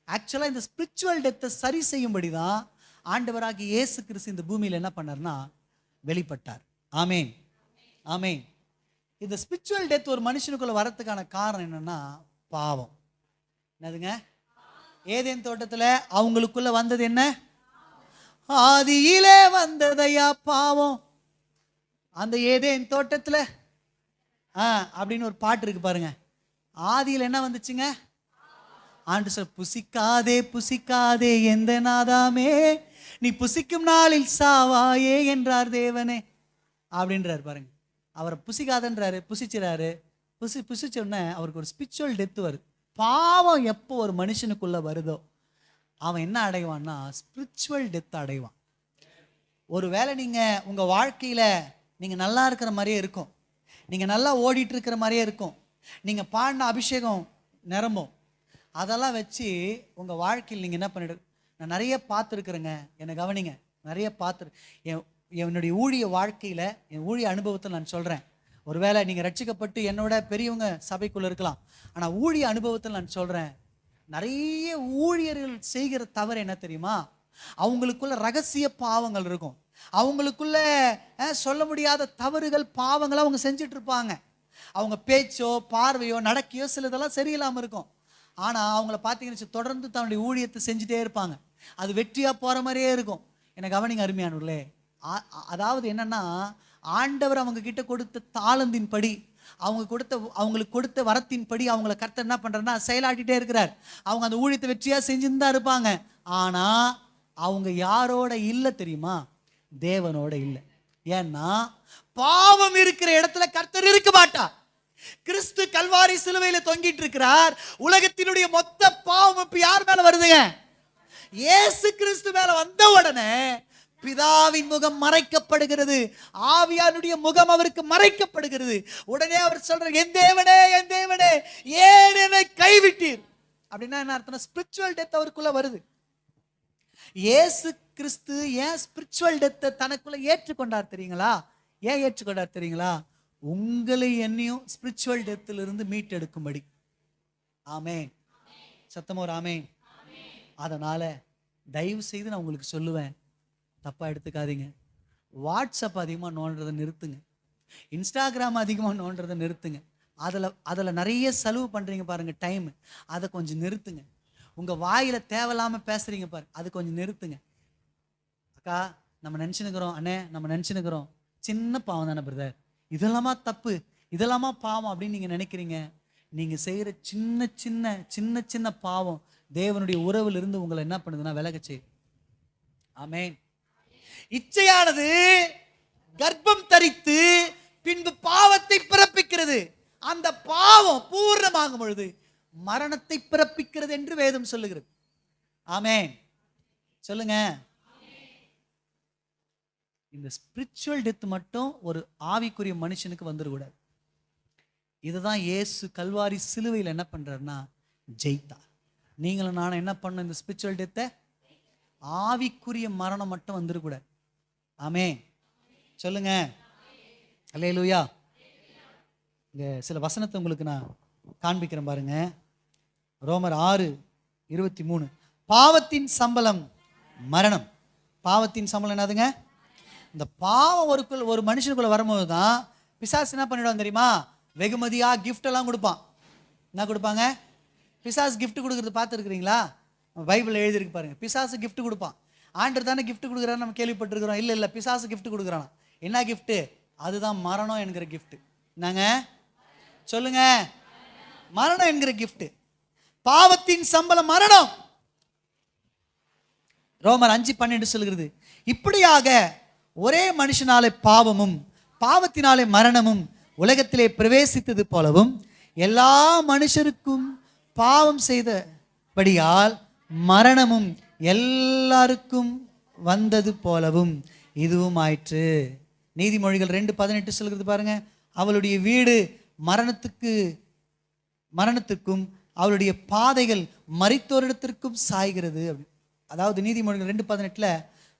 ஆக்சுவலாக இந்த ஸ்பிரிச்சுவல் டெத்தை சரி செய்யும்படி தான் ஆண்டவராகி இயேசு கிறிஸ்து இந்த பூமியில் என்ன பண்ணார்னா வெளிப்பட்டார். ஆமேன் ஆமேன். இந்த ஸ்பிரிச்சுவல் டெத் ஒரு மனுஷனுக்குள்ள வரத்துக்கான காரணம் என்னன்னா பாவம். என்னதுங்க, ஏதேன் தோட்டத்தில் அவங்களுக்குள்ள வந்தது என்ன, ஆதியிலே வந்ததையா பாவம். அந்த ஏதேன் தோட்டத்தில் அப்படின்னு ஒரு பாட்டு இருக்கு பாருங்க. ஆதியில் என்ன வந்துச்சுங்க, ஆண்டு சொல், புசிக்காதே புசிக்காதே எந்த நாதாமே, நீ புசிக்கும் நாளில் சாவாயே என்றார் தேவனே அப்படின்றார் பாருங்க. அவரை புசிக்காதன்றாரு, புசிச்சிறாரு. புசிச்ச உடனே அவருக்கு ஒரு ஸ்பிரிச்சுவல் டெத்து வருது. பாவம் எப்போ ஒரு மனுஷனுக்குள்ள வருதோ அவன் என்ன அடைவான்னா ஸ்பிரிச்சுவல் டெத் அடைவான். ஒருவேளை நீங்க உங்க வாழ்க்கையில நீங்க நல்லா இருக்கிற மாதிரியே இருக்கும், நீங்க நல்லா ஓடிட்டு இருக்கிற மாதிரியே இருக்கும், நீங்க பாடின அபிஷேகம் நிரம்பும், அதெல்லாம் வச்சு உங்கள் வாழ்க்கையில் நீங்கள் என்ன பண்ணிடு. நான் நிறைய பார்த்துருக்குறேங்க, என்னை கவனிங்க, நிறைய என்னுடைய ஊழிய வாழ்க்கையில், என் ஊழிய அனுபவத்தில் நான் சொல்கிறேன். ஒருவேளை நீங்கள் ரட்சிக்கப்பட்டு என்னோட பெரியவங்க சபைக்குள்ளே இருக்கலாம், ஆனால் ஊழிய அனுபவத்தில் நான் சொல்கிறேன், நிறைய ஊழியர்கள் செய்கிற தவறு என்ன தெரியுமா, அவங்களுக்குள்ள ரகசிய பாவங்கள் இருக்கும், அவங்களுக்குள்ள சொல்ல முடியாத தவறுகள் பாவங்களை அவங்க செஞ்சுட்டு இருப்பாங்க. அவங்க பேச்சோ பார்வையோ நடக்கையோ சிலதெல்லாம் சரியில்லாமல் இருக்கும். ஆனால் அவங்கள பார்த்தீங்கன்னு தொடர்ந்து தன்னுடைய ஊழியத்தை செஞ்சுட்டே இருப்பாங்க, அது வெற்றியாக போகிற மாதிரியே இருக்கும். என்னை கவனிங்க அருமையானவர்களே, அதாவது என்னன்னா ஆண்டவர் அவங்க கிட்ட கொடுத்த தாளந்தின் படி, அவங்களுக்கு கொடுத்த வரத்தின் படி அவங்கள கர்த்தர் என்ன பண்ணுறாருன்னா செயலாட்டிகிட்டே இருக்கிறார். அவங்க அந்த ஊழியத்தை வெற்றியாக செஞ்சுன்னு தான் இருப்பாங்க. ஆனால் அவங்க யாரோட இல்லை தெரியுமா, தேவனோட இல்லை. ஏன்னா பாவம் இருக்கிற இடத்துல கர்த்தர் இருக்க மாட்டார். கிறிஸ்து கல்வாரி சிலுவையில தொங்கிட்டு இருக்கிறார். உலகத்தினுடைய மொத்த பாவம் இப்ப யார் மேல வருதுங்க, இயேசு கிறிஸ்து மேல வந்த உடனே பிதாவின் முகம் மறைக்கப்படுகிறது, ஆவியானுடைய முகம் அவருக்கு மறைக்கப்படுகிறது. உடனே அவர் சொல்றார், என் தேவனே என் தேவனே ஏன் என்னை கைவிட்டீர். அப்படின்னா என்ன அர்த்தம், ஸ்பிரிச்சுவல் டெத் அவருக்குள்ள வருது. இயேசு கிறிஸ்து ஏன் ஸ்பிரிச்சுவல் டெத்தை தனக்குள்ள ஏற்றுக்கொண்டார் தெரியுங்களா, ஏன் ஏற்றுக்கொண்டார் தெரியுங்களா, உங்களை என்னையும் ஸ்பிரிச்சுவல் டெத்திலிருந்து மீட்டெடுக்கும்படி. ஆமேன், சத்தமா ஒரு ஆமேன். அதனால தயவு செய்து நான் உங்களுக்கு சொல்லுவேன், தப்பா எடுத்துக்காதீங்க, வாட்ஸ்அப் அதிகமாக நோண்டுறதை நிறுத்துங்க, இன்ஸ்டாகிராம் அதிகமாக நோண்டுறதை நிறுத்துங்க, அதில் நிறைய செலவு பண்ணுறீங்க பாருங்க டைம், அதை கொஞ்சம் நிறுத்துங்க. உங்கள் வாயில் தேவையில்லாமல் பேசுகிறீங்க பாரு, அது கொஞ்சம் நிறுத்துங்க. அக்கா நம்ம நினச்சினுக்கிறோம், அண்ணே நம்ம நினச்சினுக்கிறோம், சின்ன பாவம் தானே பிரதர், இதெல்லாமா தப்பு, இதெல்லாமா பாவம் அப்படின்னு நீங்கள் நினைக்கிறீங்க. நீங்கள் செய்கிற சின்ன சின்ன சின்ன சின்ன பாவம் தேவனுடைய உறவில் இருந்து உங்களை என்ன பண்ணுதுன்னா விலக செய்யும். ஆமேன். இச்சையானது கர்ப்பம் தரித்து பின்பு பாவத்தை பிறப்பிக்கிறது. அந்த பாவம் பூர்ணமாகும் பொழுது மரணத்தை பிறப்பிக்கிறது என்று வேதம் சொல்லுகிறது. ஆமேன், சொல்லுங்க. இந்த ஸ்பிரிச்சுவல் டெத் மட்டும் ஒரு ஆவிக்குரிய மனுஷனுக்கு வந்துடக்கூடாது. இதுதான் இயேசு கல்வாரி சிலுவையில் என்ன பண்றாருன்னா ஜெயித்தா. நீங்களும் நானும் என்ன பண்ண, இந்த ஸ்பிரிச்சுவல் டெத்தை ஆவிக்குரிய மரணம் மட்டும் வந்துடக்கூடாது. ஆமேன், சொல்லுங்க. அல்லேலூயா. இங்க சில வசனத்தை உங்களுக்கு நான் காண்பிக்கிறேன் பாருங்க. ரோமர் 6:23, பாவத்தின் சம்பளம் மரணம். பாவத்தின் சம்பளம் என்னதுங்க, இந்த பாவம் ஒரு மனுஷனுக்குள்ள வரும்போது தான் பிசாசு என்ன பண்ணிடுவான் தெரியுமா, வெகுமதியா கிஃப்ட் எல்லாம் கொடுப்பான். என்ன கொடுப்பாங்க, பிசாசு gift கொடுக்குறது பார்த்துருக்குறீங்களா? பைபிள் எழுதியிருக்கு பாருங்க. பிசாசு gift கொடுப்பான். ஆண்டவர் தானே gift கொடுக்குறாரு நம்ம கேள்விப்பட்டிருக்கிறோம். இல்லை பிசாசு gift கொடுக்குறான். என்ன கிஃப்ட்டு? அதுதான் மரணம் என்கிற கிஃப்ட். நாங்க சொல்லுங்க, மரணம் என்கிற கிஃப்ட். பாவத்தின் சம்பளம் மரணம். ரோமர் 5:12 சொல்கிறது, இப்படியாக ஒரே மனுஷனாலே பாவமும் பாவத்தினாலே மரணமும் உலகத்திலே பிரவேசித்தது போலவும் எல்லா மனுஷருக்கும் பாவம் செய்தபடியால் மரணமும் எல்லாருக்கும் வந்தது போலவும் இதுவும் ஆயிற்று. நீதிமொழிகள் 2:18 சொல்கிறது பாருங்க, அவளுடைய வீடு மரணத்துக்கும் அவளுடைய பாதைகள் மரித்தோரிடத்திற்கும் சாய்கிறது. அதாவது நீதிமொழிகள் 2:18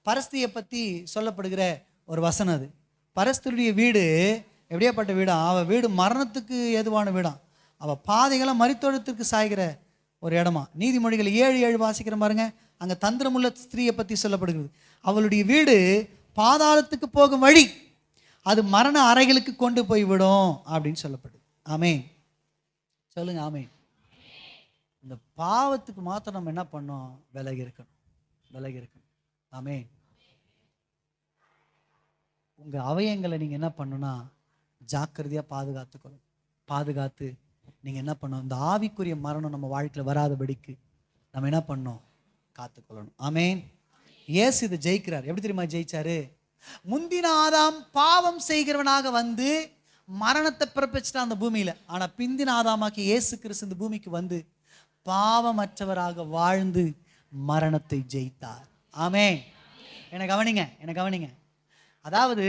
பரஸ்தியை பற்றி சொல்லப்படுகிற ஒரு வசனம். அது பரஸ்தியுடைய வீடு எப்படியாப்பட்ட வீடா? அவள் வீடு மரணத்துக்கு ஏதுவான வீடாம். அவள் பாதைகளாம் மரித்தோரிடத்திற்கு சாய்கிற ஒரு இடமா. நீதிமொழிகள் 7:7 வாசிக்கிற பாருங்க, அங்கே தந்திரமுள்ள ஸ்திரீயை பற்றி சொல்லப்படுகிறது. அவளுடைய வீடு பாதாளத்துக்கு போகும் வழி, அது மரண அறைகளுக்கு கொண்டு போய்விடும் அப்படின்னு சொல்லப்படுது. ஆமென் சொல்லுங்க, ஆமென். இந்த பாவத்துக்கு மாத்திரம் நம்ம என்ன பண்ணோம்? விலகி இருக்கணும். ஆமென். உங்க அவயங்களை நீங்க என்ன பண்ணணும்னா ஜாக்கிரதையா பாதுகாத்து நீங்க என்ன பண்ணணும்? இந்த ஆவிக்குரிய மரணம் நம்ம வாழ்க்கையில் வராதபடிக்கு நம்ம என்ன பண்ணணும்? காத்துக்கொள்ளணும். ஆமென். இயேசு இதை ஜெயிக்கிறார். எப்படி தெரியுமா ஜெயிச்சாரு? முந்தின ஆதாம் பாவம் செய்கிறவனாக வந்து மரணத்தை பிறப்பிச்சிட்டான் அந்த பூமியில. ஆனா பிந்தின ஆதாமாக்கி இயேசு கிறிஸ்து இந்த பூமிக்கு வந்து பாவமற்றவராக வாழ்ந்து மரணத்தை ஜெயித்தார். ஆமென். என்ன கவனிங்க. அதாவது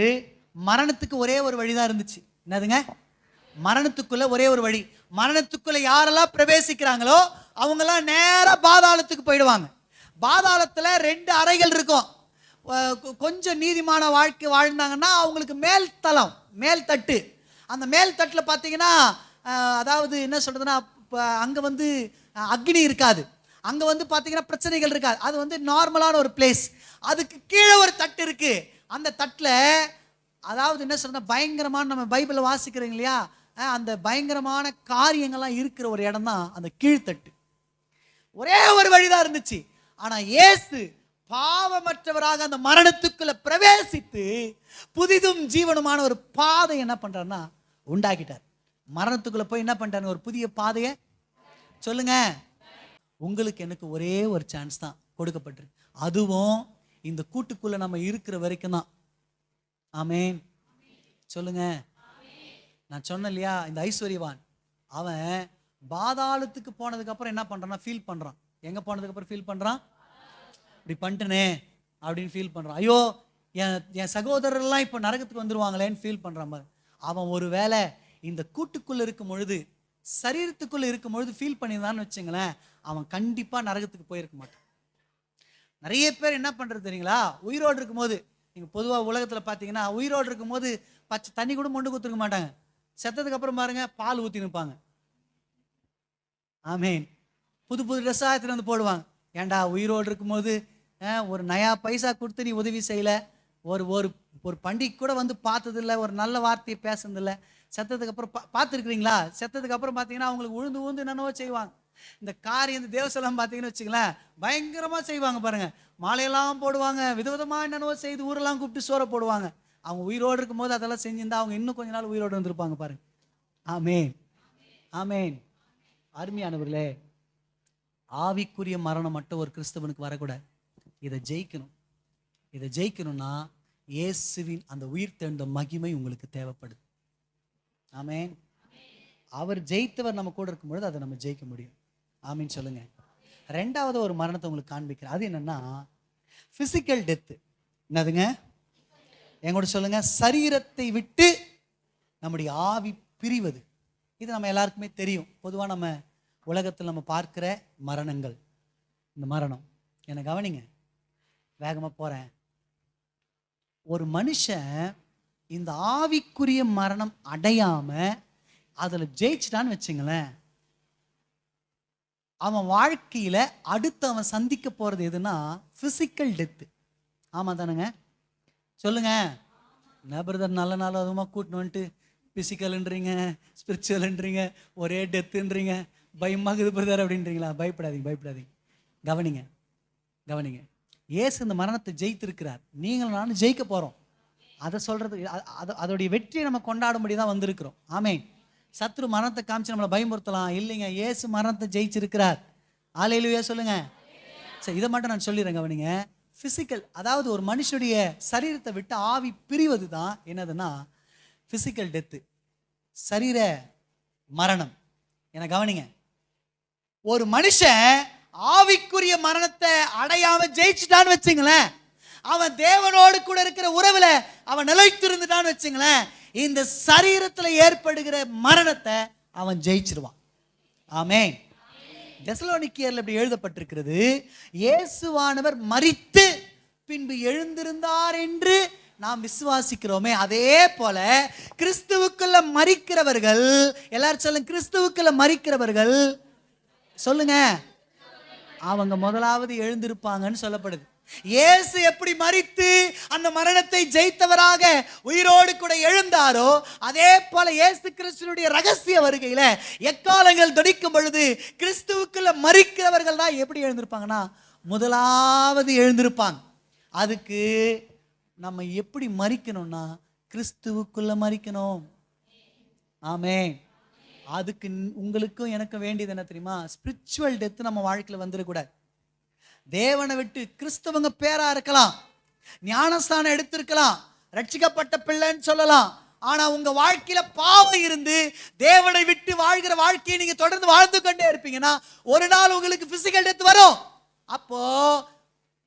மரணத்துக்கு ஒரே ஒரு வழிதான் இருந்துச்சு. என்னதுங்க? மரணத்துக்குள்ள ஒரே ஒரு வழி. மரணத்துக்குள்ள யாரெல்லாம் பிரவேசிக்கிறாங்களோ அவங்கெல்லாம் நேரா பாதாளத்துக்கு போயிடுவாங்க. பாதாளத்துல 2 அறைகள் இருக்கும். கொஞ்சம் நீதிமான வாழ்க்கை வாழ்ந்தாங்கன்னா அவங்களுக்கு மேல் தட்டு. அந்த மேல் தட்டில் பார்த்தீங்கன்னா, அதாவது என்ன சொல்றதுன்னா, அங்கே வந்து அக்னி இருக்காது, அங்கே வந்து பார்த்தீங்கன்னா பிரச்சனைகள் இருக்காது. அது வந்து நார்மலான ஒரு பிளேஸ். அதுக்கு கீழே ஒரு தட்டு இருக்கு. அந்த தட்டில் அதாவது என்ன சொல்றதுன்னா பயங்கரமான, நம்ம பைபிளில் வாசிக்கிறீங்க இல்லையா, அந்த பயங்கரமான காரியங்கள்லாம் இருக்கிற ஒரு இடம் தான் அந்த கீழ்த்தட்டு. ஒரே ஒரு வழிதான் இருந்துச்சு. ஆனா இயேசு பாவமற்றவராக அந்த மரணத்துக்குள்ள பிரவேசித்து புதிதும் ஜீவனுமான ஒரு பாதை என்ன பண்றாருன்னா உண்டாக்கிட்டார். மரணத்துக்குள்ள போய் என்ன பண்றாரு? ஒரு புதிய பாதையை சொல்லுங்க. உங்களுக்கு எனக்கு ஒரே ஒரு சான்ஸ் தான் கொடுக்கப்பட்டிருக்கு. அதுவும் இந்த கூட்டுக்குள்ள நம்ம இருக்கிற வரைக்கும் தான். ஆமென் சொல்லுங்க. நான் சொன்னேன் இல்லையா, இந்த ஐஸ்வர்யவான் அவன் பாதாளத்துக்கு போனதுக்கு அப்புறம் என்ன பண்றான்னா ஃபீல் பண்றான். எங்க போனதுக்கு அப்புறம் ஃபீல் பண்றான்? இப்படி பண்ணிட்டனே அப்படின்னு ஃபீல் பண்றான். ஐயோ, என் சகோதரர்லாம் இப்போ நரகத்துக்கு வந்துருவாங்களேன்னு ஃபீல் பண்றான். அவன் ஒரு வேளை இந்த கூட்டுக்குள்ள இருக்கும் பொழுது, சரீரத்துக்குள்ள இருக்கும் பொழுது ஃபீல் பண்ணியிருந்தான்னு வச்சுங்களேன், அவன் கண்டிப்பா நரகத்துக்கு போயிருக்க மாட்டான். நிறைய பேர் என்ன பண்றது தெரியுங்களா? உயிரோடு இருக்கும்போது, நீங்க பொதுவாக உலகத்துல பார்த்தீங்கன்னா உயிரோடு இருக்கும்போது பச்சை தண்ணி கூட மொண்டு கொடுத்துருக்க மாட்டாங்க. செத்ததுக்கு அப்புறம் பாருங்க பால் ஊற்றி நிற்பாங்க. ஆமேன். புது ட்ரெஸ்ஸாக எடுத்துட்டு வந்து போடுவாங்க. ஏண்டா உயிரோடு இருக்கும்போது ஒரு நயா பைசா கொடுத்து நீ உதவி செய்யல, ஒரு ஒரு ஒரு பண்டிகை கூட வந்து பார்த்ததில்லை, ஒரு நல்ல வார்த்தையை பேசுனதில்லை. செத்ததுக்கு அப்புறம் பார்த்துருக்குறீங்களா? செத்ததுக்கு அப்புறம் பார்த்தீங்கன்னா அவங்களுக்கு உழுந்து என்னென்னவோ செய்வாங்க. இந்த காரியம், இந்த தேவசெல்லாம் பார்த்தீங்கன்னு வச்சுங்களேன், பயங்கரமாக செய்வாங்க பாருங்க. மாலையெல்லாம் போடுவாங்க, விதவிதமாக என்னென்னவோ செய்து ஊரெல்லாம் கூப்பிட்டு சோற போடுவாங்க. அவங்க உயிரோடு இருக்கும்போது அதெல்லாம் செஞ்சிருந்தா அவங்க இன்னும் கொஞ்ச நாள் உயிரோடு வந்திருப்பாங்க பாருங்க. ஆமேன் ஆமேன். அருமையானவர்களே, ஆவிக்குரிய மரணம் மட்டும் ஒரு கிறிஸ்தவனுக்கு வரக்கூடாது. இதை ஜெயிக்கணும்னா இயேசுவின் அந்த உயிர் தெழுந்த மகிமை உங்களுக்கு தேவைப்படுது. ஆமேன். அவர் ஜெயித்தவர் நம்ம கூட இருக்கும்பொழுது அதை நம்ம ஜெயிக்க முடியும். ஆமீன் சொல்லுங்க. 2வது ஒரு மரணத்தை உங்களுக்கு காண்பிக்கிறேன். அது என்னன்னா பிசிக்கல் டெத்து. என்னதுங்க? எங்கூட சொல்லுங்க. சரீரத்தை விட்டு நம்முடைய ஆவி பிரிவது. இது நம்ம எல்லாருக்குமே தெரியும். பொதுவாக நம்ம உலகத்தில் நம்ம பார்க்கிற மரணங்கள். இந்த மரணம் என்னை கவனிங்க, வேகமாக போகிறேன். ஒரு மனுஷன் இந்த ஆவிக்குரிய மரணம் அடையாம அதில் ஜெயிச்சிட்டான்னு வச்சுங்களேன், அவன் வாழ்க்கையில் அடுத்து அவன் சந்திக்க போகிறது எதுனா ஃபிசிக்கல் டெத்து. ஆமாம் தானுங்க? சொல்லுங்க. என்ன பிரதர் நல்ல நாள் அதுமா கூட்டின்னு வந்துட்டு பிசிக்கல்ன்றீங்க, ஸ்பிரிச்சுவல்ன்றீங்க, ஒரே டெத்துன்றீங்க. பயமாகுது பிரதர் அப்படின்றீங்களா? பயப்படாதீங்க, பயப்படாதீங்க. கவனிங்க, கவனிங்க. இயேசு இந்த மரணத்தை ஜெயித்திருக்கிறார். நீங்களும் நானும் ஜெயிக்க போகிறோம். அதை சொல்கிறது, அதோடைய வெற்றியை நம்ம கொண்டாடும்படி தான் வந்திருக்கிறோம். ஆமென். சத்ரு மரணத்தை காமிச்சு நம்மளை பயமுறுத்தலாம். இல்லைங்க, இயேசு மரணத்தை ஜெயிச்சிருக்கிறார். அல்லேலூயா சொல்லுங்க. சரி, இதை மட்டும் நான் சொல்லிடுறேன், கவனிங்க. ஃபிசிக்கல், அதாவது ஒரு மனுஷனுடைய சரீரத்தை விட்டு ஆவி பிரிவது தான் என்னதுன்னா ஃபிசிக்கல் டெத்து, சரீர மரணம். என கவனிங்க, ஒரு மனுஷன் ஆவிக்குரிய மரணத்தை அடையாம ஜெயிச்சுட்டான்னு வச்சுங்களேன், அவன் தேவனோடு கூட இருக்கிற உறவுல அவன் நிலைத்திருந்துட்டான்னு வச்சுங்களேன், இந்த சரீரத்துல ஏற்படுகிற மரணத்தை அவன் ஜெயிச்சிருவான். ஆமென். தெசலோனிக்கேயர்ல இப்படி எழுதப்பட்டிருக்கிறது, இயேசுவானவர் மரித்து பின்பு எழுந்திருந்தார் என்று நாம் விசுவாசிக்கிறோமே, அதே போல கிறிஸ்துவுக்குள்ள மரிக்கிறவர்கள், எல்லாரும் சொல்லுங்க, கிறிஸ்துவுக்குள்ள மரிக்கிறவர்கள் சொல்லுங்க, அவங்க முதலாவது எழுந்திருப்பாங்கன்னு சொல்லப்படுது. இயேசு எப்படி மரித்து அந்த மரணத்தை ஜெயித்தவராக உயிரோடு கூட எழுந்தாரோ, அதே போல இயேசு கிறிஸ்துவினுடைய ரகசிய வருகையில எக்காலங்கள் தொனிக்கும் பொழுது கிறிஸ்துவுக்குள்ள மரிக்கிறவர்கள் தான் எப்படி எழுந்திருப்பாங்கன்னா முதலாவது எழுந்திருப்பாங்க. அதுக்கு நம்ம எப்படி மரிக்கணும்னா கிறிஸ்துவுக்குள்ள மரிக்கணும். ஆமென். அதுக்கு உங்களுக்கும் எனக்கு வேண்டியது என்ன தெரியுமா? ஸ்பிரிச்சுவல் டெத் நம்ம வாழ்க்கையில் வந்துடக்கூடாது. தேவனை விட்டு கிறிஸ்தவங்க பேரா இருக்கலாம், ஞானஸ்தானம் எடுத்திருக்கலாம், ரட்சிக்கப்பட்ட பிள்ளைன்னு சொல்லலாம், ஆனா உங்க வாழ்க்கையில பாவம் இருந்து தேவனை விட்டு வாழ்கிற வாழ்க்கையை நீங்க தொடர்ந்து வாழ்ந்து கொண்டே இருப்பீங்கன்னா ஒரு நாள் உங்களுக்கு பிசிக்கல் டெத் வரும். அப்போ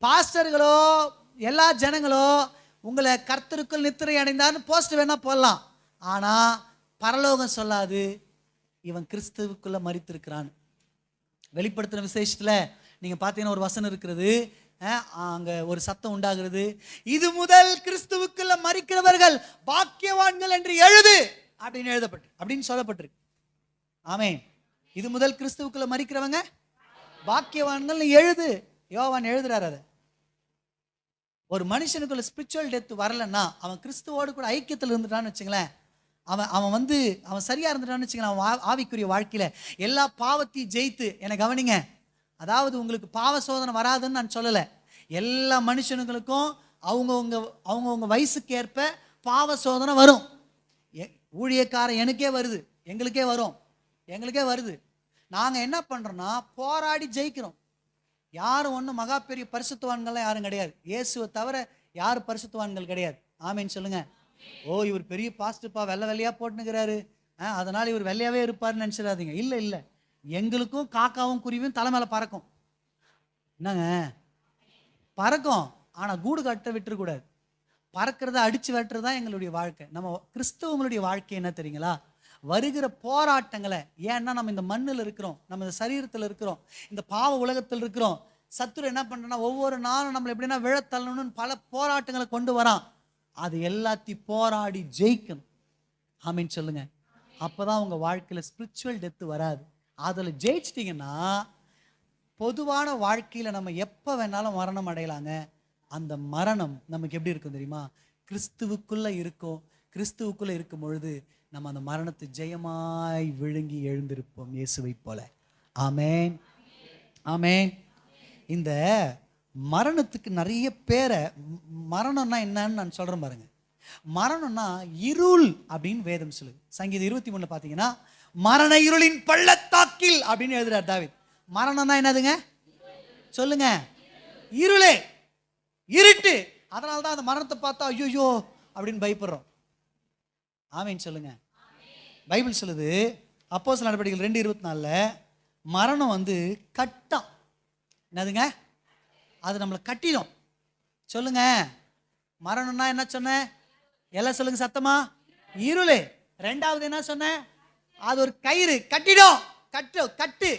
பாஸ்டர்களோ எல்லா ஜனங்களோ உங்களை கர்த்தருக்குள் நித்திரை அடைந்தான்னு போஸ்ட் வேணா போடலாம், ஆனா பரலோகம் சொல்லாது இவன் கிறிஸ்துவுக்குள்ள மரித்திருக்கிறான். வெளிப்படுத்தின விசேஷத்துல நீங்க பார்த்தீங்கன்னா ஒரு வசனம் இருக்கிறது, அங்க ஒரு சத்தம் உண்டாகிறது, இது முதல் கிறிஸ்துவுக்குள்ள மரிக்கிறவர்கள் பாக்கியவான்கள் என்று எழுது அப்படின்னு அப்படின்னு சொல்லப்பட்டிருக்கு. ஆமென். இது முதல் கிறிஸ்துவுக்குள்ள மரிக்கிறவங்க பாக்கியவான்கள் எழுது. யோவான் எழுதுறாரு. அதை ஒரு மனுஷனுக்குள்ள ஸ்பிரிச்சுவல் டெத் வரலன்னா அவன் கிறிஸ்துவோடு கூட ஐக்கியத்தில் இருந்துட்டான்னு வச்சுங்களேன், அவன் சரியா இருந்துட்டான்னு வச்சுங்களேன், அவன் ஆவிக்குரிய வாழ்க்கையில எல்லா பாவத்தையும் ஜெயித்து. என்னை கவனிங்க, அதாவது உங்களுக்கு பாவ சோதனை வராதுன்னு நான் சொல்லலை. எல்லா மனுஷனுங்களுக்கும் அவங்கவுங்க வயசுக்கு ஏற்ப பாவ சோதனை வரும். ஊழியக்காரன் எனக்கே வருது, எங்களுக்கே வருது. நாங்கள் என்ன பண்ணுறோன்னா போராடி ஜெயிக்கிறோம். யாரும் ஒன்றும் மகா பெரிய பரிசுத்தவான்கள்லாம் யாரும் கிடையாது. இயேசுவை தவிர யாரும் பரிசுத்தவான்கள் கிடையாது. ஆமேன்னு சொல்லுங்க. ஓ, இவர் பெரிய பாஸ்டர்ப்பா, வெள்ளையாக போட்டுனுக்கிறாரு, அதனால் இவர் வெள்ளையாகவே இருப்பார்னு நினச்சிடாதீங்க. இல்லை, எங்களுக்கும் காக்காவும் குருவியும் தலை மேலே பறக்கும். என்னங்க பறக்கும், ஆனால் கூடு கட்ட விட்டுறக்கூடாது. பறக்கிறத அடித்து வெட்டுறது தான் எங்களுடைய வாழ்க்கை. நம்ம கிறிஸ்தவங்களுடைய வாழ்க்கை என்ன தெரியுங்களா? வருகிற போராட்டங்களை, ஏன்னா நம்ம இந்த மண்ணில் இருக்கிறோம், நம்ம இந்த சரீரத்தில் இருக்கிறோம், இந்த பாவ உலகத்தில் இருக்கிறோம். சத்துரு என்ன பண்ணுறோன்னா ஒவ்வொரு நாளும் நம்மளை எப்படின்னா விழத்தள்ளணும்னு பல போராட்டங்களை கொண்டு வரான். அது எல்லாத்தையும் போராடி ஜெயிக்கணும். ஆமீன் சொல்லுங்க. அப்போதான் உங்கள் வாழ்க்கையில் ஸ்பிரிச்சுவல் டெத்து வராது. அதில் ஜெயிச்சிட்டிங்கன்னா பொதுவான வாழ்க்கையில் நம்ம எப்போ வேணாலும் மரணம் அடையலாங்க. அந்த மரணம் நமக்கு எப்படி இருக்கும் தெரியுமா? கிறிஸ்துவுக்குள்ளே இருக்கும். கிறிஸ்துவுக்குள்ளே இருக்கும் பொழுது நம்ம அந்த மரணத்தை ஜெயமாய் விழுங்கி எழுந்திருப்போம், இயேசுவை போல. ஆமேன், ஆமேன். இந்த மரணத்துக்கு நிறைய பேரை, மரணம்னா என்னன்னு நான் சொல்கிறேன் பாருங்க. மரணம்னா இருள் அப்படின்னு வேதம் சொல்லுது. சங்கீதம் 23 பார்த்தீங்கன்னா மரண இருளின் பள்ளத்தாக்கில் அப்படின்னு எழுதுறார் தாவீது. மரணம்னா என்னதுங்க சொல்லுங்க? இருளே, இருட்டு. அதனால தான் அந்த மரணத்தை பார்த்தா ஐயோ அப்படின்னு பயப்படுறோம். ஆமீன் சொல்லுங்க. பைபிள் சொல்லுது, அப்போஸ்தலர் நடவடிக்கைகள் 2:24 மரணம் கட்டம். என்னதுங்க? அது நம்மளை கட்டிடும். சொல்லுங்க, மரணம்னா என்ன சொன்ன? எல்லாம் சொல்லுங்க சத்தமா. இருளே. ரெண்டாவது என்ன சொன்ன? அது ஒரு கயிறு, கட்டிடும். கட்டு,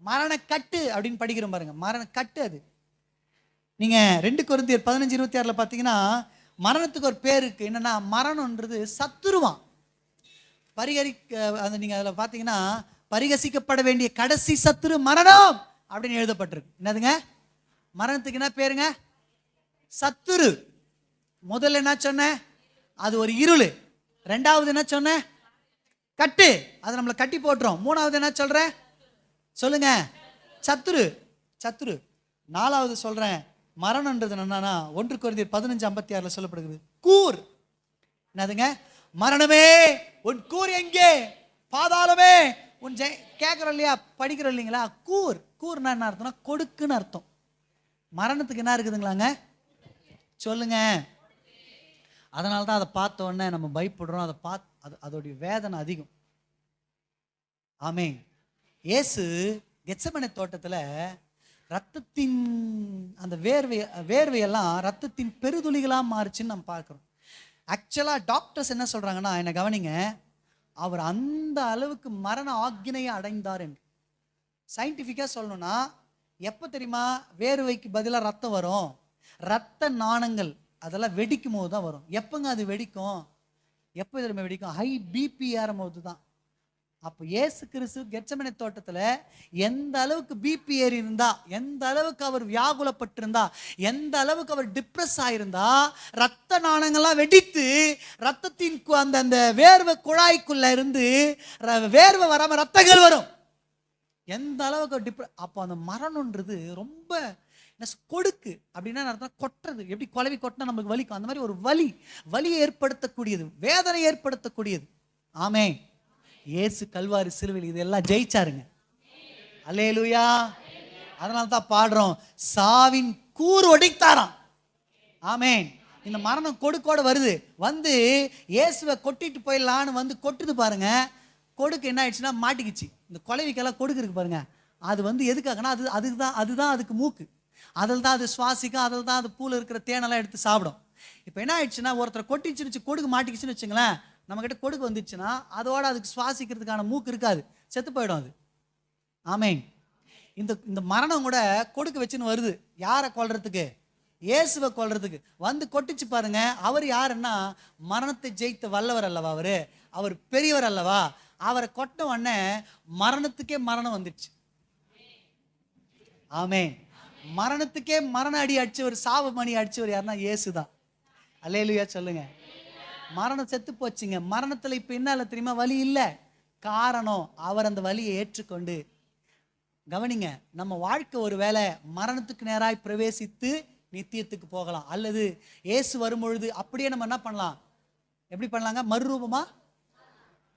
மரண கட்டு அப்படின்னு படிக்கிறோம் பாருங்க. மரண கட்டு. அது நீங்க 2 கொரிந்தியர் 15:26 பார்த்தீங்கன்னா மரணத்துக்கு ஒரு பேர் இருக்கு. என்னன்னா, மரணம்ன்றது சத்துருவான். நீங்க அதில் பார்த்தீங்கன்னா பரிகசிக்கப்பட வேண்டிய கடைசி சத்துரு மரணம் அப்படின்னு எழுதப்பட்டிருக்கு. என்னதுங்க? மரணத்துக்கு என்ன பேருங்க? சத்துரு. முதல்ல என்ன சொன்ன? அது ஒரு இருள். ரெண்டாவது என்ன சொன்ன? கட்டு, அது நம்மளை கட்டி போட்டுரும். மூணாவது என்ன சொல்ற? சொல்லுங்க, சத்துரு. சத்துரு. 4வது சொல்றேன், மரணம்ன்றது என்னன்னா 1 கொரிந்தியர் 15:56 சொல்லப்படுகிறது, கூர். என்னதுங்க? மரணமே உன் கூர் எங்கே, பாதாளமே உன் கேட்குறோம் இல்லையா, படிக்கிறோம் இல்லைங்களா? கூர். கூர்னா என்ன அர்த்தம்னா கொடுக்குன்னு அர்த்தம். மரணத்துக்கு என்ன இருக்குதுங்களாங்க? சொல்லுங்க. அதனால தான் அதை பார்த்த உடனே நம்ம பயப்படுறோம். அதை அதோடைய வேதனை அதிகம். ஆமென். இயேசு கெத்செமனே தோட்டத்தில் ரத்தத்தின் அந்த வேர்வையெல்லாம் ரத்தத்தின் பெருதுளிகளாக மாறுச்சுன்னு நம்ம பார்க்குறோம். ஆக்சுவலாக டாக்டர்ஸ் என்ன சொல்கிறாங்கன்னா, என்னை கவனிங்க, அவர் அந்த அளவுக்கு மரண ஆக்கினையை அடைந்தார் என்று. சயின்டிஃபிக்காக சொல்லணும்னா எப்போ தெரியுமா வேர்வைக்கு பதிலாக ரத்தம் வரும்? ரத்த நாணங்கள் அதெல்லாம் வெடிக்கும் போது தான் வரும். எப்போங்க அது வெடிக்கும்? எப்போ தெரியுமா வெடிக்கும்? ஹை பிபி ஏறும் போது தான். அப்போ இயேசு கிறிஸ்து கெத்செமனே தோட்டத்தில் எந்த அளவுக்கு பிபி ஏறி இருந்தா, எந்த அளவுக்கு அவர் வியாகுலப்பட்டிருந்தா, எந்த அளவுக்கு அவர் டிப்ரெஸ் ஆயிருந்தா, ரத்த நாணங்கள்லாம் வெடித்து ரத்தத்தின் அந்த வேர்வை குழாய்க்குள்ள இருந்து வேர்வை வராமல் ரத்தங்கள் வரும். எந்த அளவுக்கு அப்போ அந்த மரணம்ன்றது ரொம்ப கொடுக்கு அப்படின்னா அர்த்தம் கொட்டுறது. எப்படி குழவி கொட்டினா நமக்கு வலிக்கும், அந்த மாதிரி ஒரு வலியை ஏற்படுத்தக்கூடியது, வேதனை ஏற்படுத்தக்கூடியது. ஆமென். இயேசு கல்வாரி சிலுவையில் இதெல்லாம் ஜெயிச்சாருங்க. அல்லேலூயா. அதனால தான் பாடுறோம், சாவின் கூர் உடைத்தாராம். ஆமென். இந்த மரணம் கொடுக்கோட வருது, வந்து இயேசுவை கொட்டிட்டு போயிடலான்னு வந்து கொட்டுது பாருங்க. கொடுக்கு என்ன ஆயிடுச்சுன்னா மாட்டிக்கிச்சு. இந்த குழவிக்கெல்லாம் கொடுக்கு இருக்கு பாருங்க, அது வந்து எதுக்காகனா அதுதான் அதுக்கு மூக்கு, அதில் தான் அது சுவாசிக்கும், அதில் தான் அது பூவில் இருக்கிற தேனெல்லாம் எடுத்து சாப்பிடும். இப்போ என்ன ஆயிடுச்சுன்னா, ஒருத்தர் கொட்டிச்சுன்னு கொடுக்கு மாட்டிக்கிச்சுன்னு வச்சுங்களேன், நம்மக்கிட்ட கொடுக்கு வந்துச்சுன்னா அதோட அதுக்கு சுவாசிக்கிறதுக்கான மூக்கு இருக்காது, செத்து போயிடும் அது. ஆமென். இந்த மரணம் கூட கொடுக்கு வச்சுன்னு வருது. யாரை கொல்றதுக்கு? இயேசுவை கொல்றதுக்கு வந்து கொட்டிச்சு பாருங்க. அவர் யாருன்னா மரணத்தை ஜெயித்த வல்லவர் அல்லவா? அவர் பெரியவர் அல்லவா? அவரை கொட்ட உடனே மரணத்துக்கே மரணம் வந்துடுச்சு. ஆமென். மரணத்துக்கே மரண அடி அடிச்சவர், சாவு மணி அடிச்சவர் யாருன்னா இயேசு தான். அல்லேலூயா சொல்லுங்க. மரணம் செத்து போச்சுங்க. மரணத்தில் இப்போ என்ன இல்லை தெரியுமா? வலி இல்லை. காரணம் அவர் அந்த வலியை ஏற்றுக்கொண்டு. கவனிங்க, நம்ம வாழ்க்கை ஒரு வேளை மரணத்துக்கு நேராய் பிரவேசித்து நித்தியத்துக்கு போகலாம், அல்லது இயேசு வரும்பொழுது அப்படியே நம்ம என்ன பண்ணலாம்? எப்படி பண்ணலாங்க? மறுரூபமா,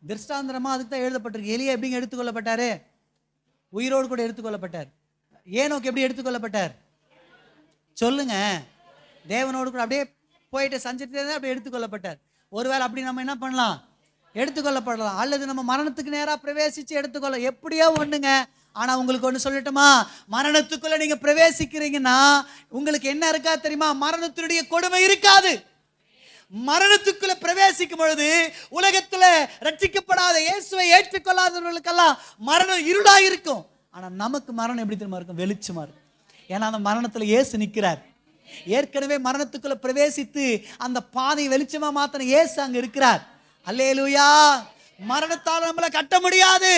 திருஷ்டாந்திரமா. அதுக்கு தான் எழுதப்பட்டிருக்கு. எலியா எப்படிங்க எடுத்துக்கொள்ளப்பட்டாரு? உயிரோடு கூட எடுத்துக்கொள்ளப்பட்டார். ஏனோக்கு எப்படி எடுத்துக்கொள்ளப்பட்டார்? சொல்லுங்க. தேவனோடு கூட அப்படியே போயிட்டு சஞ்சரித்து அப்படியே எடுத்துக்கொள்ளப்பட்டார். ஒருவேளை அப்படி நம்ம என்ன பண்ணலாம்? எடுத்துக்கொள்ளப்படலாம், அல்லது நம்ம மரணத்துக்கு நேராக பிரவேசித்து எடுத்துக்கொள்ள, எப்படியோ ஒண்ணுங்க. ஆனா உங்களுக்கு ஒன்று சொல்லட்டுமா? மரணத்துக்குள்ள நீங்க பிரவேசிக்கிறீங்கன்னா உங்களுக்கு என்ன இருக்கா தெரியுமா? மரணத்தினுடைய கொடுமை இருக்காது. மரணத்துக்குள்ள பிரவேசிக்கும் பொழுது உலகத்துல ரட்சிக்கப்படாத இயேசுவை ஏற்றுக்கொள்ளாதவர்களுக்கெல்லாம் மரணம் இருளா இருக்கும். ஆனா நமக்கு மரணம் எப்படி தெரியுமா இருக்கும்? வெளிச்சமா இருக்கும். ஏன்னா அந்த மரணத்துல இயேசு நிற்கிறார். ஏற்கனவே மரணத்துக்குள்ள பிரவேசித்து அந்த பாதை வெளிச்சமா மாத்தின இயேசு அங்க இருக்கிறார். அல்லேலூயா. மரணத்தால் நம்மளை கட்ட முடியாது.